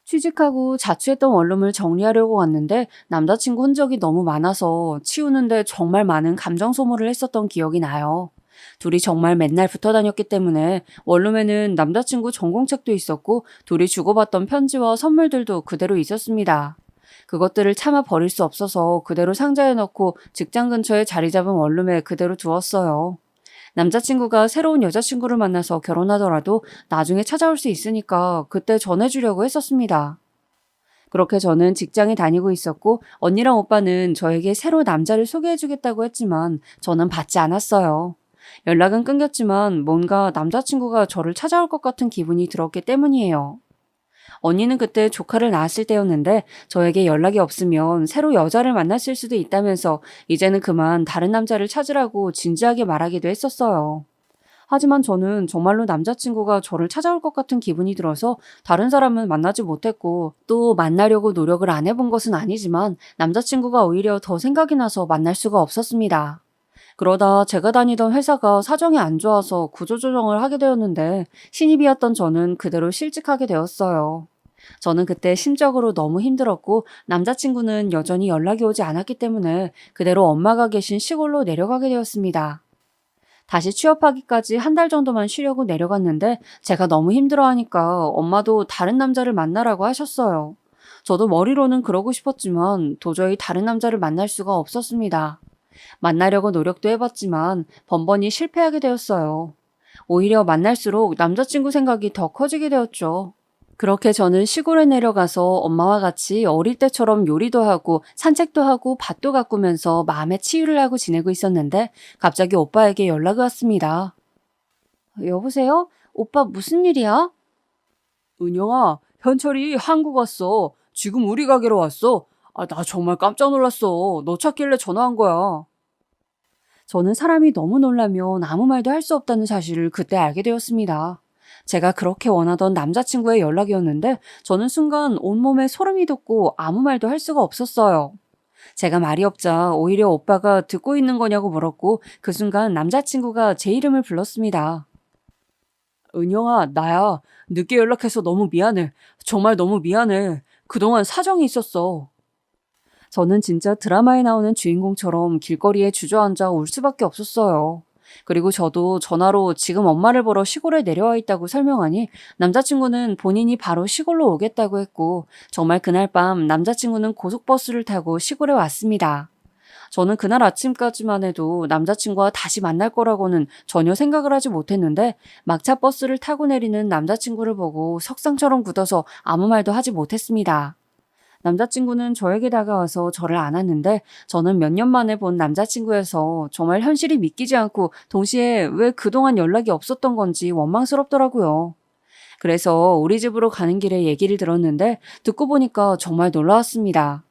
취직하고 자취했던 원룸을 정리하려고 갔는데 남자친구 흔적이 너무 많아서 치우는데 정말 많은 감정 소모를 했었던 기억이 나요. 둘이 정말 맨날 붙어 다녔기 때문에 원룸에는 남자친구 전공책도 있었고 둘이 주고받던 편지와 선물들도 그대로 있었습니다. 그것들을 차마 버릴 수 없어서 그대로 상자에 넣고 직장 근처에 자리 잡은 원룸에 그대로 두었어요. 남자친구가 새로운 여자친구를 만나서 결혼하더라도 나중에 찾아올 수 있으니까 그때 전해주려고 했었습니다. 그렇게 저는 직장에 다니고 있었고 언니랑 오빠는 저에게 새로 남자를 소개해주겠다고 했지만 저는 받지 않았어요. 연락은 끊겼지만 뭔가 남자친구가 저를 찾아올 것 같은 기분이 들었기 때문이에요. 언니는 그때 조카를 낳았을 때였는데 저에게 연락이 없으면 새로 여자를 만났을 수도 있다면서 이제는 그만 다른 남자를 찾으라고 진지하게 말하기도 했었어요. 하지만 저는 정말로 남자친구가 저를 찾아올 것 같은 기분이 들어서 다른 사람은 만나지 못했고 또 만나려고 노력을 안 해본 것은 아니지만 남자친구가 오히려 더 생각이 나서 만날 수가 없었습니다. 그러다 제가 다니던 회사가 사정이 안 좋아서 구조조정을 하게 되었는데 신입이었던 저는 그대로 실직하게 되었어요. 저는 그때 심적으로 너무 힘들었고 남자친구는 여전히 연락이 오지 않았기 때문에 그대로 엄마가 계신 시골로 내려가게 되었습니다. 다시 취업하기까지 한 달 정도만 쉬려고 내려갔는데 제가 너무 힘들어하니까 엄마도 다른 남자를 만나라고 하셨어요. 저도 머리로는 그러고 싶었지만 도저히 다른 남자를 만날 수가 없었습니다. 만나려고 노력도 해봤지만 번번이 실패하게 되었어요. 오히려 만날수록 남자친구 생각이 더 커지게 되었죠. 그렇게 저는 시골에 내려가서 엄마와 같이 어릴 때처럼 요리도 하고 산책도 하고 밭도 가꾸면서 마음의 치유를 하고 지내고 있었는데 갑자기 오빠에게 연락이 왔습니다. 여보세요? 오빠 무슨 일이야? 은영아, 현철이 한국 왔어. 지금 우리 가게로 왔어. 나 정말 깜짝 놀랐어. 너 찾길래 전화한 거야. 저는 사람이 너무 놀라면 아무 말도 할 수 없다는 사실을 그때 알게 되었습니다. 제가 그렇게 원하던 남자친구의 연락이었는데 저는 순간 온몸에 소름이 돋고 아무 말도 할 수가 없었어요. 제가 말이 없자 오히려 오빠가 듣고 있는 거냐고 물었고 그 순간 남자친구가 제 이름을 불렀습니다. 은영아, 나야. 늦게 연락해서 너무 미안해. 정말 너무 미안해. 그동안 사정이 있었어. 저는 진짜 드라마에 나오는 주인공처럼 길거리에 주저앉아 울 수밖에 없었어요. 그리고 저도 전화로 지금 엄마를 보러 시골에 내려와 있다고 설명하니 남자친구는 본인이 바로 시골로 오겠다고 했고 정말 그날 밤 남자친구는 고속버스를 타고 시골에 왔습니다. 저는 그날 아침까지만 해도 남자친구와 다시 만날 거라고는 전혀 생각을 하지 못했는데 막차 버스를 타고 내리는 남자친구를 보고 석상처럼 굳어서 아무 말도 하지 못했습니다. 남자친구는 저에게 다가와서 저를 안았는데 저는 몇 년 만에 본 남자친구여서 정말 현실이 믿기지 않고 동시에 왜 그동안 연락이 없었던 건지 원망스럽더라고요. 그래서 우리 집으로 가는 길에 얘기를 들었는데 듣고 보니까 정말 놀라웠습니다.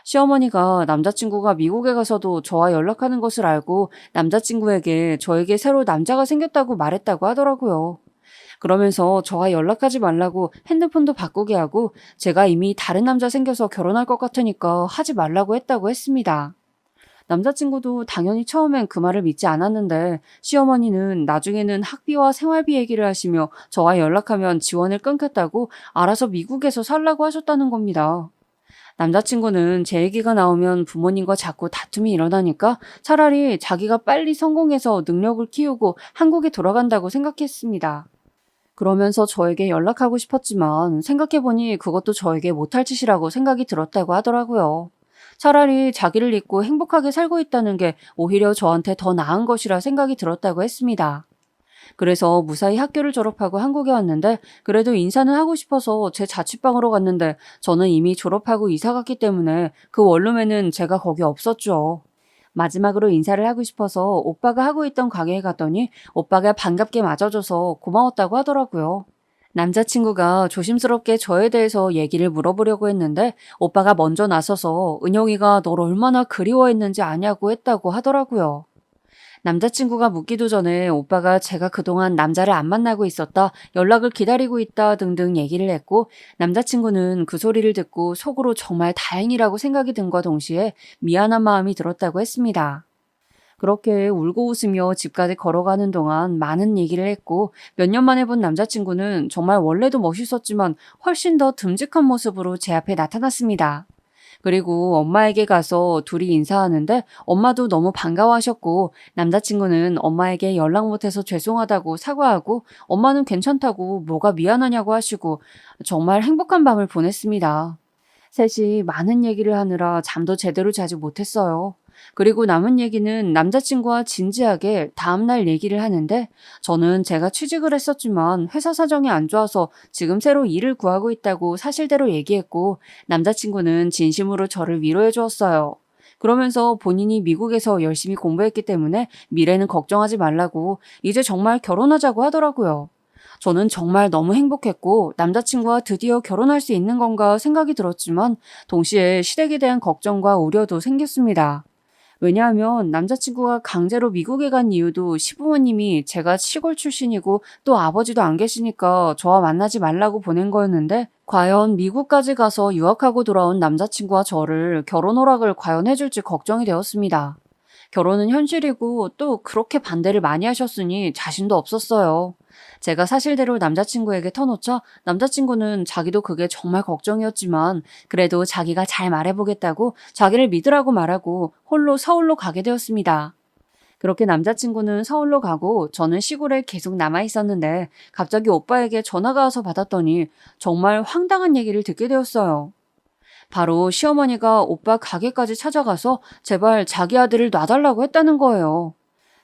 시어머니가 남자친구가 미국에 가서도 저와 연락하는 것을 알고 남자친구에게 저에게 새로 남자가 생겼다고 말했다고 하더라고요. 그러면서 저와 연락하지 말라고 핸드폰도 바꾸게 하고 제가 이미 다른 남자 생겨서 결혼할 것 같으니까 하지 말라고 했다고 했습니다. 남자친구도 당연히 처음엔 그 말을 믿지 않았는데 시어머니는 나중에는 학비와 생활비 얘기를 하시며 저와 연락하면 지원을 끊겠다고 알아서 미국에서 살라고 하셨다는 겁니다. 남자친구는 제 얘기가 나오면 부모님과 자꾸 다툼이 일어나니까 차라리 자기가 빨리 성공해서 능력을 키우고 한국에 돌아간다고 생각했습니다. 그러면서 저에게 연락하고 싶었지만 생각해보니 그것도 저에게 못할 짓이라고 생각이 들었다고 하더라고요. 차라리 자기를 잊고 행복하게 살고 있다는 게 오히려 저한테 더 나은 것이라 생각이 들었다고 했습니다. 그래서 무사히 학교를 졸업하고 한국에 왔는데 그래도 인사는 하고 싶어서 제 자취방으로 갔는데 저는 이미 졸업하고 이사 갔기 때문에 그 원룸에는 제가 거기 없었죠. 마지막으로 인사를 하고 싶어서 오빠가 하고 있던 가게에 갔더니 오빠가 반갑게 맞아줘서 고마웠다고 하더라고요. 남자친구가 조심스럽게 저에 대해서 얘기를 물어보려고 했는데 오빠가 먼저 나서서 은영이가 널 얼마나 그리워했는지 아냐고 했다고 하더라고요. 남자친구가 묻기도 전에 오빠가 제가 그동안 남자를 안 만나고 있었다, 연락을 기다리고 있다 등등 얘기를 했고 남자친구는 그 소리를 듣고 속으로 정말 다행이라고 생각이 든과 동시에 미안한 마음이 들었다고 했습니다. 그렇게 울고 웃으며 집까지 걸어가는 동안 많은 얘기를 했고 몇 년 만에 본 남자친구는 정말 원래도 멋있었지만 훨씬 더 듬직한 모습으로 제 앞에 나타났습니다. 그리고 엄마에게 가서 둘이 인사하는데 엄마도 너무 반가워하셨고 남자친구는 엄마에게 연락 못해서 죄송하다고 사과하고 엄마는 괜찮다고 뭐가 미안하냐고 하시고 정말 행복한 밤을 보냈습니다. 셋이 많은 얘기를 하느라 잠도 제대로 자지 못했어요. 그리고 남은 얘기는 남자친구와 진지하게 다음날 얘기를 하는데 저는 제가 취직을 했었지만 회사 사정이 안 좋아서 지금 새로 일을 구하고 있다고 사실대로 얘기했고 남자친구는 진심으로 저를 위로해 주었어요. 그러면서 본인이 미국에서 열심히 공부했기 때문에 미래는 걱정하지 말라고 이제 정말 결혼하자고 하더라고요. 저는 정말 너무 행복했고 남자친구와 드디어 결혼할 수 있는 건가 생각이 들었지만 동시에 시댁에 대한 걱정과 우려도 생겼습니다. 왜냐하면 남자친구가 강제로 미국에 간 이유도 시부모님이 제가 시골 출신이고 또 아버지도 안 계시니까 저와 만나지 말라고 보낸 거였는데 과연 미국까지 가서 유학하고 돌아온 남자친구와 저를 결혼 허락을 과연 해줄지 걱정이 되었습니다. 결혼은 현실이고 또 그렇게 반대를 많이 하셨으니 자신도 없었어요. 제가 사실대로 남자친구에게 터놓자 남자친구는 자기도 그게 정말 걱정이었지만 그래도 자기가 잘 말해보겠다고 자기를 믿으라고 말하고 홀로 서울로 가게 되었습니다. 그렇게 남자친구는 서울로 가고 저는 시골에 계속 남아 있었는데 갑자기 오빠에게 전화가 와서 받았더니 정말 황당한 얘기를 듣게 되었어요. 바로 시어머니가 오빠 가게까지 찾아가서 제발 자기 아들을 놔달라고 했다는 거예요.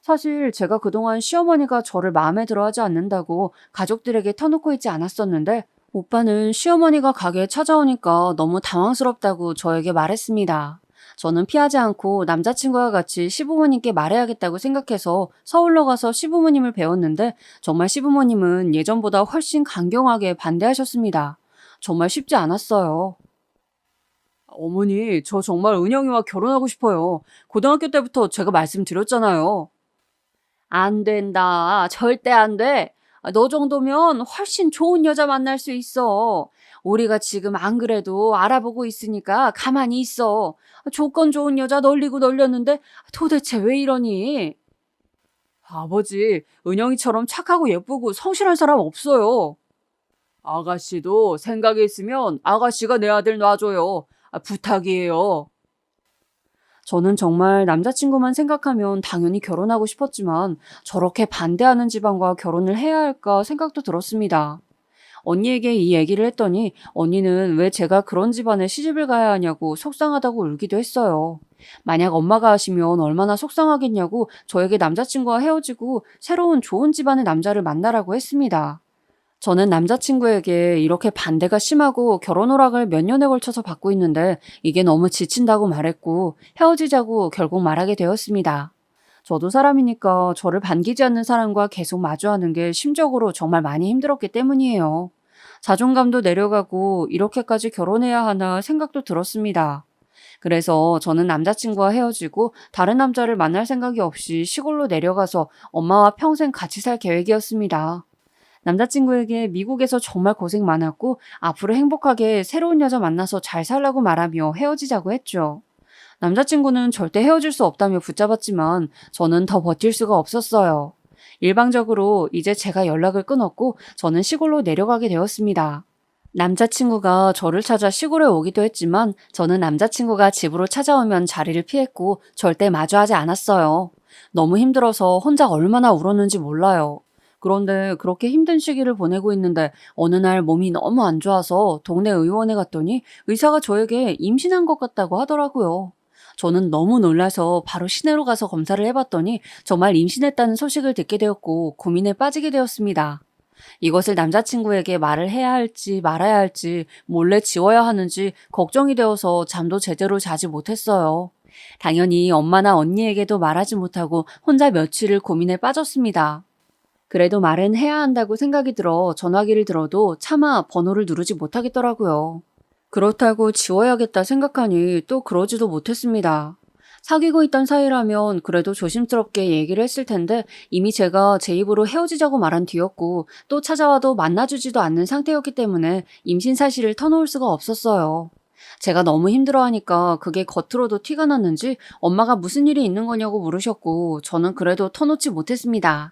사실 제가 그동안 시어머니가 저를 마음에 들어 하지 않는다고 가족들에게 터놓고 있지 않았었는데 오빠는 시어머니가 가게에 찾아오니까 너무 당황스럽다고 저에게 말했습니다. 저는 피하지 않고 남자친구와 같이 시부모님께 말해야겠다고 생각해서 서울로 가서 시부모님을 배웠는데 정말 시부모님은 예전보다 훨씬 강경하게 반대하셨습니다. 정말 쉽지 않았어요. 어머니, 저 정말 은영이와 결혼하고 싶어요. 고등학교 때부터 제가 말씀드렸잖아요. 안 된다. 절대 안 돼. 너 정도면 훨씬 좋은 여자 만날 수 있어. 우리가 지금 안 그래도 알아보고 있으니까 가만히 있어. 조건 좋은 여자 널리고 널렸는데 도대체 왜 이러니? 아버지, 은영이처럼 착하고 예쁘고 성실한 사람 없어요. 아가씨도 생각이 있으면 아가씨가 내 아들 놔줘요. 부탁이에요. 저는 정말 남자친구만 생각하면 당연히 결혼하고 싶었지만 저렇게 반대하는 집안과 결혼을 해야 할까 생각도 들었습니다. 언니에게 이 얘기를 했더니 언니는 왜 제가 그런 집안에 시집을 가야 하냐고 속상하다고 울기도 했어요. 만약 엄마가 하시면 얼마나 속상하겠냐고 저에게 남자친구와 헤어지고 새로운 좋은 집안의 남자를 만나라고 했습니다. 저는 남자친구에게 이렇게 반대가 심하고 결혼 허락을 몇 년에 걸쳐서 받고 있는데 이게 너무 지친다고 말했고 헤어지자고 결국 말하게 되었습니다. 저도 사람이니까 저를 반기지 않는 사람과 계속 마주하는 게 심적으로 정말 많이 힘들었기 때문이에요. 자존감도 내려가고 이렇게까지 결혼해야 하나 생각도 들었습니다. 그래서 저는 남자친구와 헤어지고 다른 남자를 만날 생각이 없이 시골로 내려가서 엄마와 평생 같이 살 계획이었습니다. 남자친구에게 미국에서 정말 고생 많았고 앞으로 행복하게 새로운 여자 만나서 잘 살라고 말하며 헤어지자고 했죠. 남자친구는 절대 헤어질 수 없다며 붙잡았지만 저는 더 버틸 수가 없었어요. 일방적으로 이제 제가 연락을 끊었고 저는 시골로 내려가게 되었습니다. 남자친구가 저를 찾아 시골에 오기도 했지만 저는 남자친구가 집으로 찾아오면 자리를 피했고 절대 마주하지 않았어요. 너무 힘들어서 혼자 얼마나 울었는지 몰라요. 그런데 그렇게 힘든 시기를 보내고 있는데 어느 날 몸이 너무 안 좋아서 동네 의원에 갔더니 의사가 저에게 임신한 것 같다고 하더라고요. 저는 너무 놀라서 바로 시내로 가서 검사를 해봤더니 정말 임신했다는 소식을 듣게 되었고 고민에 빠지게 되었습니다. 이것을 남자친구에게 말을 해야 할지 말아야 할지 몰래 지워야 하는지 걱정이 되어서 잠도 제대로 자지 못했어요. 당연히 엄마나 언니에게도 말하지 못하고 혼자 며칠을 고민에 빠졌습니다. 그래도 말은 해야 한다고 생각이 들어 전화기를 들어도 차마 번호를 누르지 못하겠더라고요. 그렇다고 지워야겠다 생각하니 또 그러지도 못했습니다. 사귀고 있던 사이라면 그래도 조심스럽게 얘기를 했을 텐데 이미 제가 제 입으로 헤어지자고 말한 뒤였고 또 찾아와도 만나주지도 않는 상태였기 때문에 임신 사실을 터놓을 수가 없었어요. 제가 너무 힘들어하니까 그게 겉으로도 티가 났는지 엄마가 무슨 일이 있는 거냐고 물으셨고 저는 그래도 터놓지 못했습니다.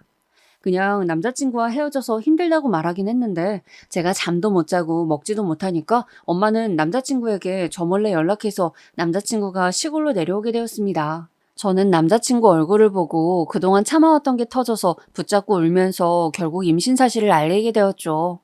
그냥 남자친구와 헤어져서 힘들다고 말하긴 했는데 제가 잠도 못 자고 먹지도 못하니까 엄마는 남자친구에게 저 몰래 연락해서 남자친구가 시골로 내려오게 되었습니다. 저는 남자친구 얼굴을 보고 그동안 참아왔던 게 터져서 붙잡고 울면서 결국 임신 사실을 알리게 되었죠.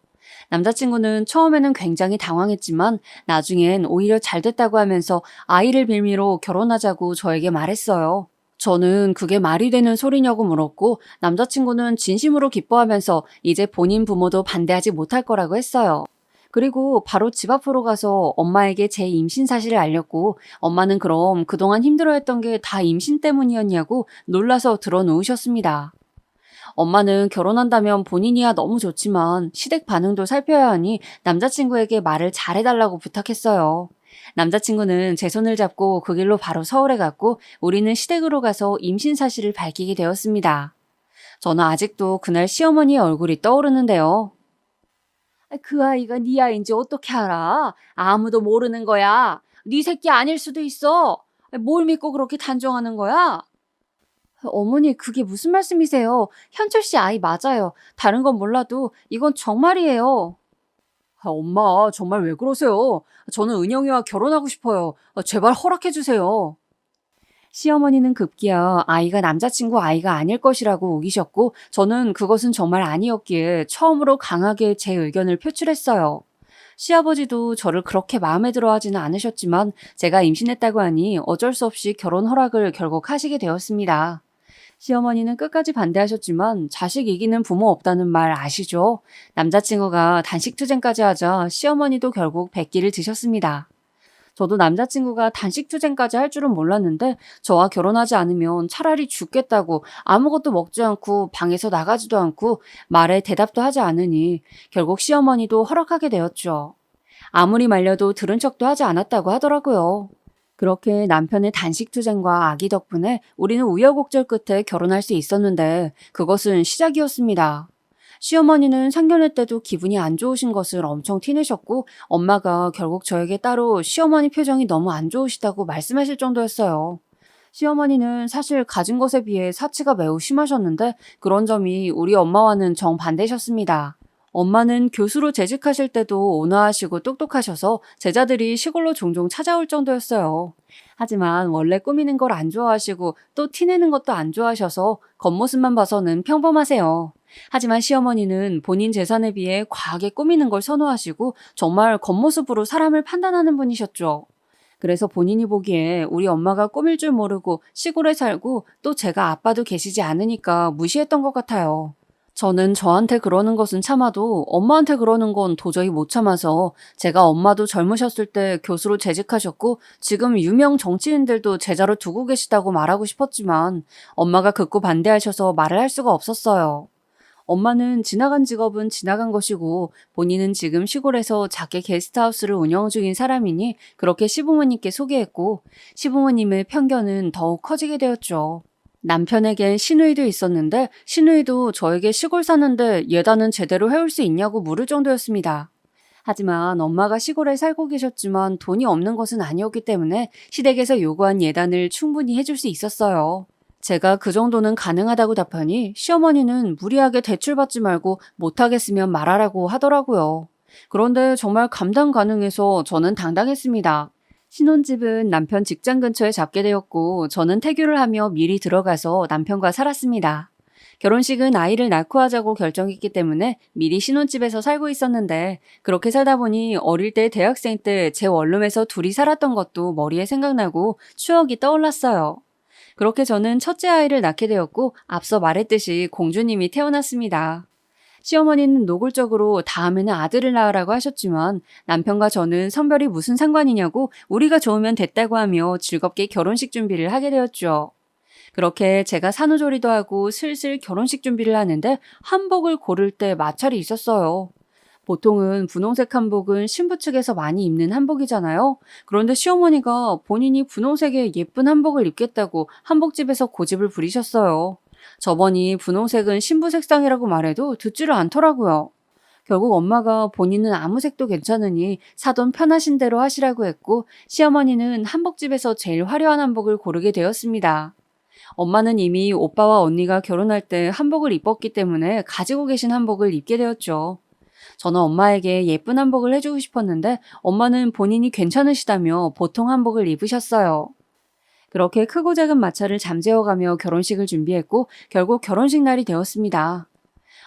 남자친구는 처음에는 굉장히 당황했지만 나중엔 오히려 잘 됐다고 하면서 아이를 빌미로 결혼하자고 저에게 말했어요. 저는 그게 말이 되는 소리냐고 물었고 남자친구는 진심으로 기뻐하면서 이제 본인 부모도 반대하지 못할 거라고 했어요. 그리고 바로 집 앞으로 가서 엄마에게 제 임신 사실을 알렸고 엄마는 그럼 그동안 힘들어했던 게 다 임신 때문이었냐고 놀라서 드러누우셨습니다. 엄마는 결혼한다면 본인이야 너무 좋지만 시댁 반응도 살펴야 하니 남자친구에게 말을 잘해달라고 부탁했어요. 남자친구는 제 손을 잡고 그 길로 바로 서울에 갔고 우리는 시댁으로 가서 임신 사실을 밝히게 되었습니다. 저는 아직도 그날 시어머니의 얼굴이 떠오르는데요. 그 아이가 네 아이인지 어떻게 알아? 아무도 모르는 거야. 네 새끼 아닐 수도 있어. 뭘 믿고 그렇게 단정하는 거야? 어머니, 그게 무슨 말씀이세요? 현철 씨 아이 맞아요. 다른 건 몰라도 이건 정말이에요. 엄마, 정말 왜 그러세요? 저는 은영이와 결혼하고 싶어요. 제발 허락해 주세요. 시어머니는 급기야 아이가 남자친구 아이가 아닐 것이라고 우기셨고 저는 그것은 정말 아니었기에 처음으로 강하게 제 의견을 표출했어요. 시아버지도 저를 그렇게 마음에 들어 하지는 않으셨지만 제가 임신했다고 하니 어쩔 수 없이 결혼 허락을 결국 하시게 되었습니다. 시어머니는 끝까지 반대하셨지만 자식 이기는 부모 없다는 말 아시죠? 남자친구가 단식투쟁까지 하자 시어머니도 결국 백기를 드셨습니다. 저도 남자친구가 단식투쟁까지 할 줄은 몰랐는데 저와 결혼하지 않으면 차라리 죽겠다고 아무것도 먹지 않고 방에서 나가지도 않고 말에 대답도 하지 않으니 결국 시어머니도 허락하게 되었죠. 아무리 말려도 들은 척도 하지 않았다고 하더라고요. 그렇게 남편의 단식투쟁과 아기 덕분에 우리는 우여곡절 끝에 결혼할 수 있었는데 그것은 시작이었습니다. 시어머니는 상견례 때도 기분이 안 좋으신 것을 엄청 티내셨고 엄마가 결국 저에게 따로 시어머니 표정이 너무 안 좋으시다고 말씀하실 정도였어요. 시어머니는 사실 가진 것에 비해 사치가 매우 심하셨는데 그런 점이 우리 엄마와는 정반대셨습니다. 엄마는 교수로 재직하실 때도 온화하시고 똑똑하셔서 제자들이 시골로 종종 찾아올 정도였어요. 하지만 원래 꾸미는 걸 안 좋아하시고 또 티내는 것도 안 좋아하셔서 겉모습만 봐서는 평범하세요. 하지만 시어머니는 본인 재산에 비해 과하게 꾸미는 걸 선호하시고 정말 겉모습으로 사람을 판단하는 분이셨죠. 그래서 본인이 보기에 우리 엄마가 꾸밀 줄 모르고 시골에 살고 또 제가 아빠도 계시지 않으니까 무시했던 것 같아요. 저는 저한테 그러는 것은 참아도 엄마한테 그러는 건 도저히 못 참아서 제가 엄마도 젊으셨을 때 교수로 재직하셨고 지금 유명 정치인들도 제자로 두고 계시다고 말하고 싶었지만 엄마가 극구 반대하셔서 말을 할 수가 없었어요. 엄마는 지나간 직업은 지나간 것이고 본인은 지금 시골에서 작게 게스트하우스를 운영 중인 사람이니 그렇게 시부모님께 소개했고 시부모님의 편견은 더욱 커지게 되었죠. 남편에겐 시누이도 있었는데 시누이도 저에게 시골 사는데 예단은 제대로 해올 수 있냐고 물을 정도였습니다. 하지만 엄마가 시골에 살고 계셨지만 돈이 없는 것은 아니었기 때문에 시댁에서 요구한 예단을 충분히 해줄 수 있었어요. 제가 그 정도는 가능하다고 답하니 시어머니는 무리하게 대출받지 말고 못하겠으면 말하라고 하더라고요. 그런데 정말 감당 가능해서 저는 당당했습니다. 신혼집은 남편 직장 근처에 잡게 되었고 저는 태교를 하며 미리 들어가서 남편과 살았습니다. 결혼식은 아이를 낳고 하자고 결정했기 때문에 미리 신혼집에서 살고 있었는데 그렇게 살다 보니 어릴 때 대학생 때 제 원룸에서 둘이 살았던 것도 머리에 생각나고 추억이 떠올랐어요. 그렇게 저는 첫째 아이를 낳게 되었고 앞서 말했듯이 공주님이 태어났습니다. 시어머니는 노골적으로 다음에는 아들을 낳으라고 하셨지만 남편과 저는 성별이 무슨 상관이냐고 우리가 좋으면 됐다고 하며 즐겁게 결혼식 준비를 하게 되었죠. 그렇게 제가 산후조리도 하고 슬슬 결혼식 준비를 하는데 한복을 고를 때 마찰이 있었어요. 보통은 분홍색 한복은 신부 측에서 많이 입는 한복이잖아요. 그런데 시어머니가 본인이 분홍색의 예쁜 한복을 입겠다고 한복집에서 고집을 부리셨어요. 저번이 분홍색은 신부 색상이라고 말해도 듣지를 않더라고요. 결국 엄마가 본인은 아무 색도 괜찮으니 사돈 편하신 대로 하시라고 했고 시어머니는 한복집에서 제일 화려한 한복을 고르게 되었습니다. 엄마는 이미 오빠와 언니가 결혼할 때 한복을 입었기 때문에 가지고 계신 한복을 입게 되었죠. 저는 엄마에게 예쁜 한복을 해주고 싶었는데 엄마는 본인이 괜찮으시다며 보통 한복을 입으셨어요. 그렇게 크고 작은 마찰을 잠재워가며 결혼식을 준비했고 결국 결혼식 날이 되었습니다.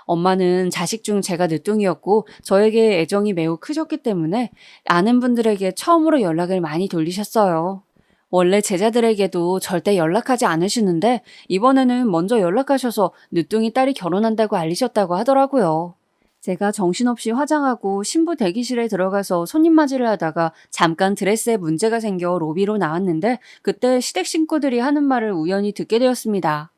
엄마는 자식 중 제가 늦둥이었고 저에게 애정이 매우 크셨기 때문에 아는 분들에게 처음으로 연락을 많이 돌리셨어요. 원래 제자들에게도 절대 연락하지 않으시는데 이번에는 먼저 연락하셔서 늦둥이 딸이 결혼한다고 알리셨다고 하더라고요. 제가 정신없이 화장하고 신부 대기실에 들어가서 손님 맞이를 하다가 잠깐 드레스에 문제가 생겨 로비로 나왔는데 그때 시댁 식구들이 하는 말을 우연히 듣게 되었습니다.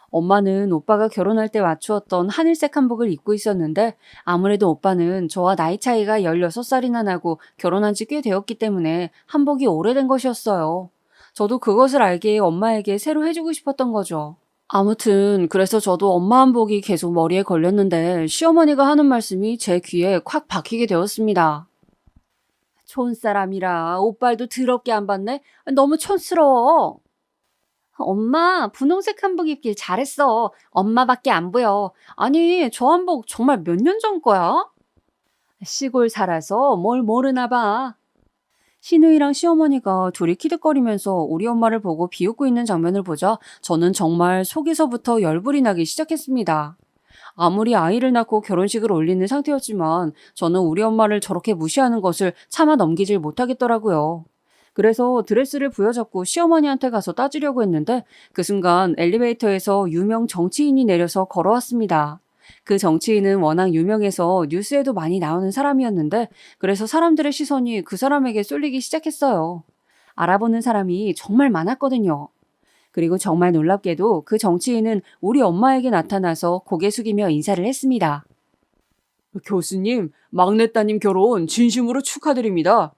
엄마는 오빠가 결혼할 때 맞추었던 하늘색 한복을 입고 있었는데 아무래도 오빠는 저와 나이 차이가 16살이나 나고 결혼한 지 꽤 되었기 때문에 한복이 오래된 것이었어요. 저도 그것을 알기에 엄마에게 새로 해주고 싶었던 거죠. 아무튼 그래서 저도 엄마 한복이 계속 머리에 걸렸는데 시어머니가 하는 말씀이 제 귀에 콱 박히게 되었습니다. 촌사람이라 옷발도 더럽게 안 봤네? 너무 촌스러워. 엄마, 분홍색 한복 입길 잘했어. 엄마밖에 안 보여. 아니, 저 한복 정말 몇 년 전 거야? 시골 살아서 뭘 모르나 봐. 시누이랑 시어머니가 둘이 키득거리면서 우리 엄마를 보고 비웃고 있는 장면을 보자 저는 정말 속에서부터 열불이 나기 시작했습니다. 아무리 아이를 낳고 결혼식을 올리는 상태였지만 저는 우리 엄마를 저렇게 무시하는 것을 차마 넘기질 못하겠더라고요. 그래서 드레스를 부여잡고 시어머니한테 가서 따지려고 했는데 그 순간 엘리베이터에서 유명 정치인이 내려서 걸어왔습니다. 그 정치인은 워낙 유명해서 뉴스에도 많이 나오는 사람이었는데 그래서 사람들의 시선이 그 사람에게 쏠리기 시작했어요. 알아보는 사람이 정말 많았거든요. 그리고 정말 놀랍게도 그 정치인은 우리 엄마에게 나타나서 고개 숙이며 인사를 했습니다. 교수님, 막내따님 결혼 진심으로 축하드립니다.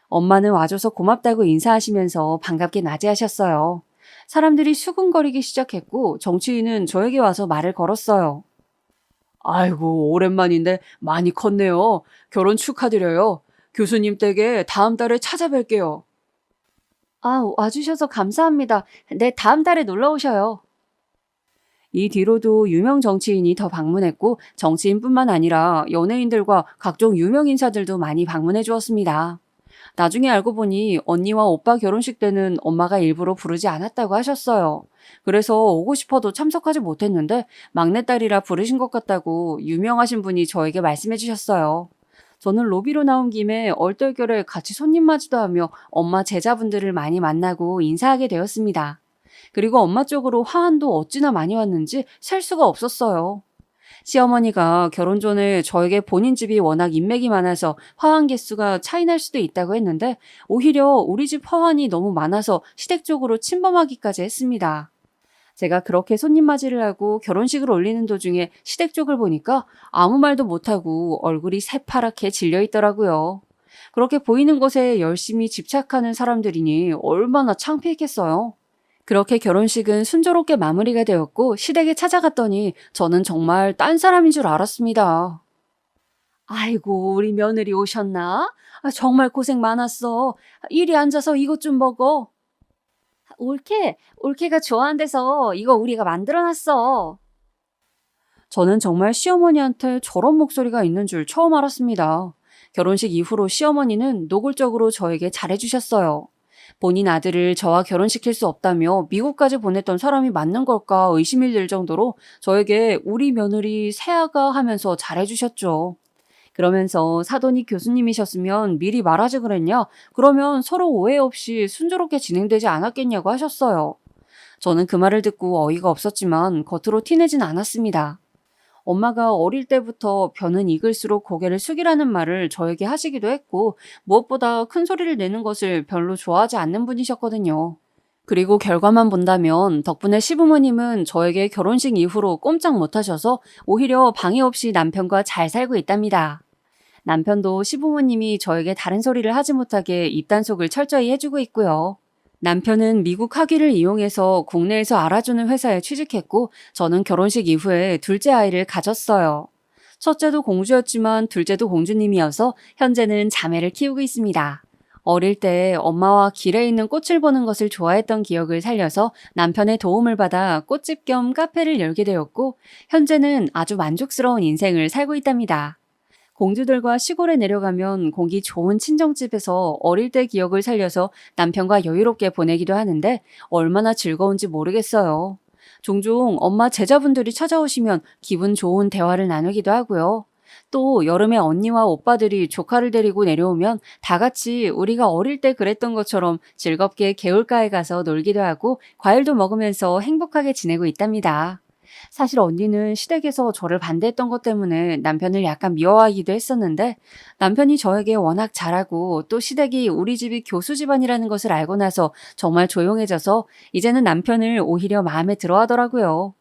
엄마는 와줘서 고맙다고 인사하시면서 반갑게 맞이하셨어요. 사람들이 수군거리기 시작했고 정치인은 저에게 와서 말을 걸었어요. 아이고, 오랜만인데 많이 컸네요. 결혼 축하드려요. 교수님 댁에 다음 달에 찾아뵐게요. 아, 와주셔서 감사합니다. 네, 다음 달에 놀러 오셔요. 이 뒤로도 유명 정치인이 더 방문했고 정치인뿐만 아니라 연예인들과 각종 유명 인사들도 많이 방문해 주었습니다. 나중에 알고 보니 언니와 오빠 결혼식 때는 엄마가 일부러 부르지 않았다고 하셨어요. 그래서 오고 싶어도 참석하지 못했는데 막내딸이라 부르신 것 같다고 유명하신 분이 저에게 말씀해 주셨어요. 저는 로비로 나온 김에 얼떨결에 같이 손님 맞이도 하며 엄마 제자분들을 많이 만나고 인사하게 되었습니다. 그리고 엄마 쪽으로 화환도 어찌나 많이 왔는지 셀 수가 없었어요. 시어머니가 결혼 전에 저에게 본인 집이 워낙 인맥이 많아서 화환 개수가 차이 날 수도 있다고 했는데 오히려 우리 집 화환이 너무 많아서 시댁 쪽으로 침범하기까지 했습니다. 제가 그렇게 손님 맞이를 하고 결혼식을 올리는 도중에 시댁 쪽을 보니까 아무 말도 못하고 얼굴이 새파랗게 질려 있더라고요. 그렇게 보이는 것에 열심히 집착하는 사람들이니 얼마나 창피했겠어요. 그렇게 결혼식은 순조롭게 마무리가 되었고 시댁에 찾아갔더니 저는 정말 딴 사람인 줄 알았습니다. 아이고, 우리 며느리 오셨나? 정말 고생 많았어. 이리 앉아서 이것 좀 먹어. 올케가 좋아한대서 이거 우리가 만들어놨어. 저는 정말 시어머니한테 저런 목소리가 있는 줄 처음 알았습니다. 결혼식 이후로 시어머니는 노골적으로 저에게 잘해주셨어요. 본인 아들을 저와 결혼시킬 수 없다며 미국까지 보냈던 사람이 맞는 걸까 의심이 들 정도로 저에게 우리 며느리 새아가 하면서 잘해주셨죠. 그러면서 사돈이 교수님이셨으면 미리 말하지 그랬냐? 그러면 서로 오해 없이 순조롭게 진행되지 않았겠냐고 하셨어요. 저는 그 말을 듣고 어이가 없었지만 겉으로 티내진 않았습니다. 엄마가 어릴 때부터 벼는 익을수록 고개를 숙이라는 말을 저에게 하시기도 했고 무엇보다 큰 소리를 내는 것을 별로 좋아하지 않는 분이셨거든요. 그리고 결과만 본다면 덕분에 시부모님은 저에게 결혼식 이후로 꼼짝 못하셔서 오히려 방해 없이 남편과 잘 살고 있답니다. 남편도 시부모님이 저에게 다른 소리를 하지 못하게 입단속을 철저히 해주고 있고요. 남편은 미국 학위를 이용해서 국내에서 알아주는 회사에 취직했고 저는 결혼식 이후에 둘째 아이를 가졌어요. 첫째도 공주였지만 둘째도 공주님이어서 현재는 자매를 키우고 있습니다. 어릴 때 엄마와 길에 있는 꽃을 보는 것을 좋아했던 기억을 살려서 남편의 도움을 받아 꽃집 겸 카페를 열게 되었고 현재는 아주 만족스러운 인생을 살고 있답니다. 공주들과 시골에 내려가면 공기 좋은 친정집에서 어릴 때 기억을 살려서 남편과 여유롭게 보내기도 하는데 얼마나 즐거운지 모르겠어요. 종종 엄마 제자분들이 찾아오시면 기분 좋은 대화를 나누기도 하고요. 또 여름에 언니와 오빠들이 조카를 데리고 내려오면 다 같이 우리가 어릴 때 그랬던 것처럼 즐겁게 개울가에 가서 놀기도 하고 과일도 먹으면서 행복하게 지내고 있답니다. 사실 언니는 시댁에서 저를 반대했던 것 때문에 남편을 약간 미워하기도 했었는데 남편이 저에게 워낙 잘하고 또 시댁이 우리 집이 교수 집안이라는 것을 알고 나서 정말 조용해져서 이제는 남편을 오히려 마음에 들어 하더라고요.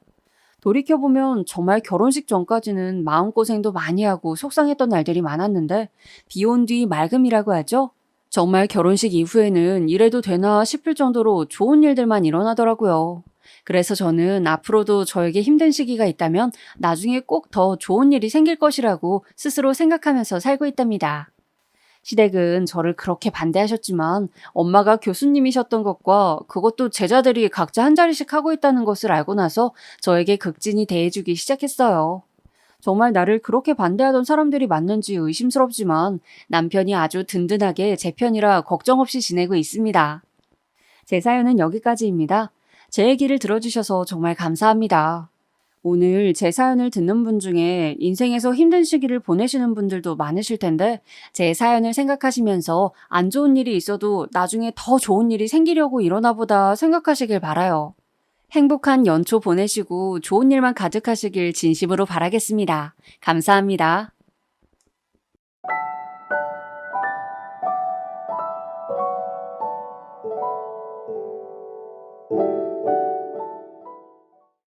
돌이켜보면 정말 결혼식 전까지는 마음고생도 많이 하고 속상했던 날들이 많았는데 비온 뒤 맑음이라고 하죠? 정말 결혼식 이후에는 이래도 되나 싶을 정도로 좋은 일들만 일어나더라고요. 그래서 저는 앞으로도 저에게 힘든 시기가 있다면 나중에 꼭 더 좋은 일이 생길 것이라고 스스로 생각하면서 살고 있답니다. 시댁은 저를 그렇게 반대하셨지만 엄마가 교수님이셨던 것과 그것도 제자들이 각자 한 자리씩 하고 있다는 것을 알고 나서 저에게 극진히 대해주기 시작했어요. 정말 나를 그렇게 반대하던 사람들이 맞는지 의심스럽지만 남편이 아주 든든하게 제 편이라 걱정 없이 지내고 있습니다. 제 사연은 여기까지입니다. 제 얘기를 들어주셔서 정말 감사합니다. 오늘 제 사연을 듣는 분 중에 인생에서 힘든 시기를 보내시는 분들도 많으실 텐데 제 사연을 생각하시면서 안 좋은 일이 있어도 나중에 더 좋은 일이 생기려고 이러나 보다 생각하시길 바라요. 행복한 연초 보내시고 좋은 일만 가득하시길 진심으로 바라겠습니다. 감사합니다.